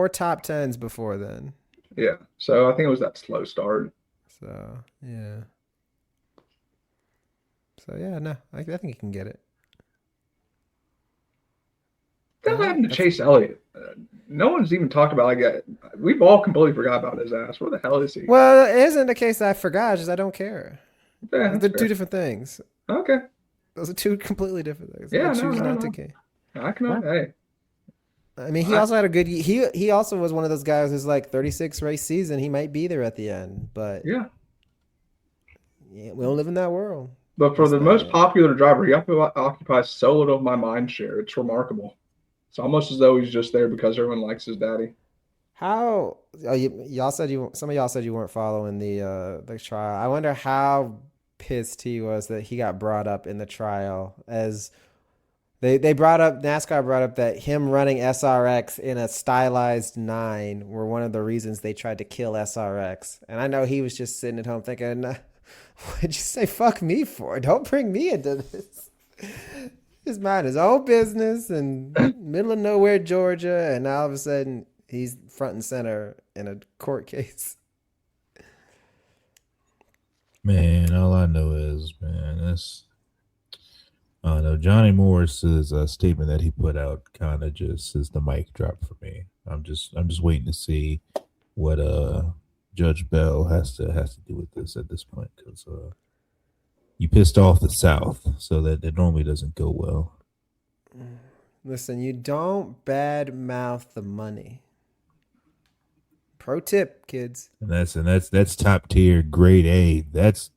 top 10s before then. Yeah, so I think it was that slow start. So, yeah. No, I think he can get it. What happened to Chase Elliott? No one's even talked about we've all completely forgot about his ass. Where the hell is he? Well, it isn't the case that I forgot, just I don't care. Yeah, they're 2 different things. Okay. Those are 2 completely different things. Yeah, I choose not to care. I can. Hey. I mean, he also had a good. He also was one of those guys who's like 36 race season. He might be there at the end, but yeah, we don't live in that world. But for the most popular driver, he occupies so little of my mind share. It's remarkable. It's almost as though he's just there because everyone likes his daddy. How y'all said some of y'all said you weren't following the trial. I wonder how pissed he was that he got brought up in the trial as NASCAR brought up that him running SRX in a stylized 9 were one of the reasons they tried to kill SRX. And I know he was just sitting at home thinking, what'd you say fuck me for? Don't bring me into this. He's mind his own business in middle of nowhere, Georgia, and all of a sudden he's front and center in a court case. Man, all I know is, I don't know, Johnny Morris's statement that he put out kind of just is the mic drop for me. I'm just waiting to see what Judge Bell has to do with this at this point because you pissed off the South, so that it normally doesn't go well. Listen, you don't bad mouth the money. Pro tip, kids. And that's top tier, grade A. That's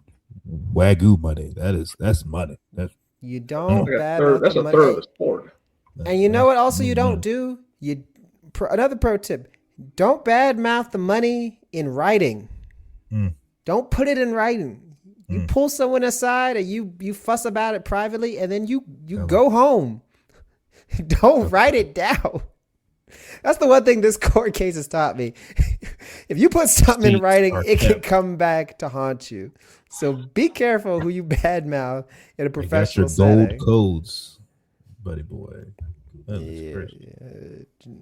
Wagyu money. That's money. You don't Like bad mouth that's the a money. third of the sport. And you know what? Also, you don't do another pro tip. Don't bad mouth the money in writing. Don't put it in writing. You pull someone aside and you fuss about it privately, and then you go home. Don't write it down. That's the one thing this court case has taught me. If you put something in writing, it can come back to haunt you. So be careful who you badmouth in a professional setting. Gold codes, buddy boy.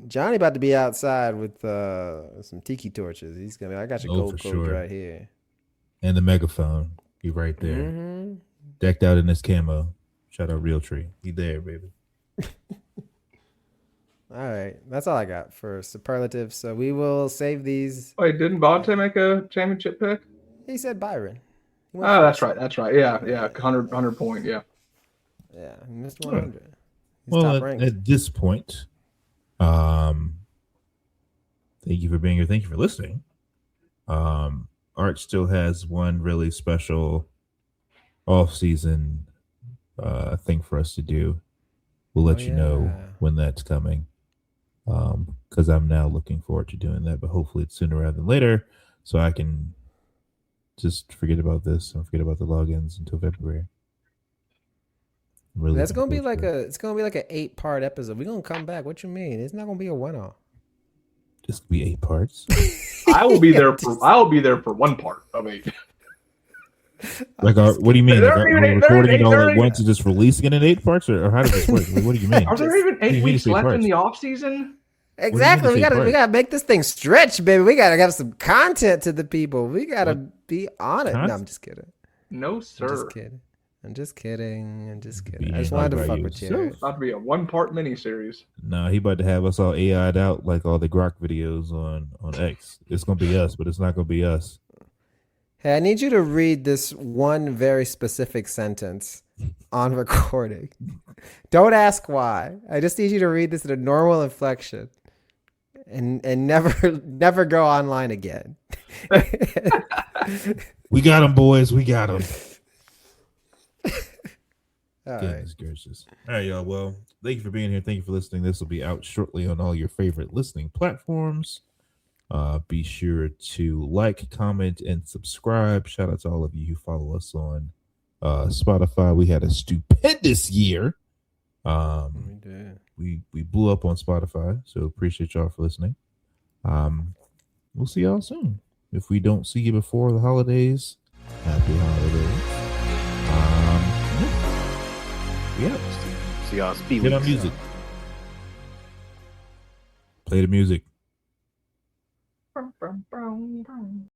Johnny about to be outside with some tiki torches. He's gonna. I got your gold codes right here. And the megaphone, he right there, decked out in this camo. Shout out Real Tree. He there, baby. All right, that's all I got for superlatives. So we will save these. Wait, didn't Bonte make a championship pick? He said Byron. Oh, that's right. That's right. Yeah. 100 point. Yeah. Yeah, he missed 100. He's Well, top ranked. at this point, thank you for being here. Thank you for listening. Art still has one really special off-season thing for us to do. We'll let you know when that's coming. Because I'm now looking forward to doing that, but hopefully it's sooner rather than later, so I can just forget about this and forget about the logins until February. Really, That's gonna be like an 8-part episode. We're gonna come back. What you mean? It's not gonna be a one-off. Just be 8 parts. I will be there for one part of 8. Like, what do you mean? Like, are we recording it all at even- once and just releasing it in 8 parts, or how does this work? Like, what do you mean? Are there even What do you 8 mean weeks it's 8 left in parts? the off season? Exactly. What do you mean We it's 8 gotta make this thing stretch, baby. We gotta have some content to the people. We gotta be on it. No, I'm just kidding. No, sir. I'm just kidding. Being I just wanted to by fuck with yourself. you. It's about to be a 1-part miniseries. No, he about to have us all AI'd out like all the Grok videos on X. It's gonna be us, but it's not gonna be us. Hey, I need you to read this one very specific sentence on recording. Don't ask why. I just need you to read this in a normal inflection and never go online again. We got them, boys. We got them. All right. Goodness gracious. All right, y'all. Well, thank you for being here. Thank you for listening. This will be out shortly on all your favorite listening platforms. Be sure to like, comment, and subscribe. Shout out to all of you who follow us on Spotify. We had a stupendous year. We blew up on Spotify, so appreciate y'all for listening. We'll see y'all soon. If we don't see you before the holidays, happy holidays. Yeah. See y'all speed. Get on music. Play the music.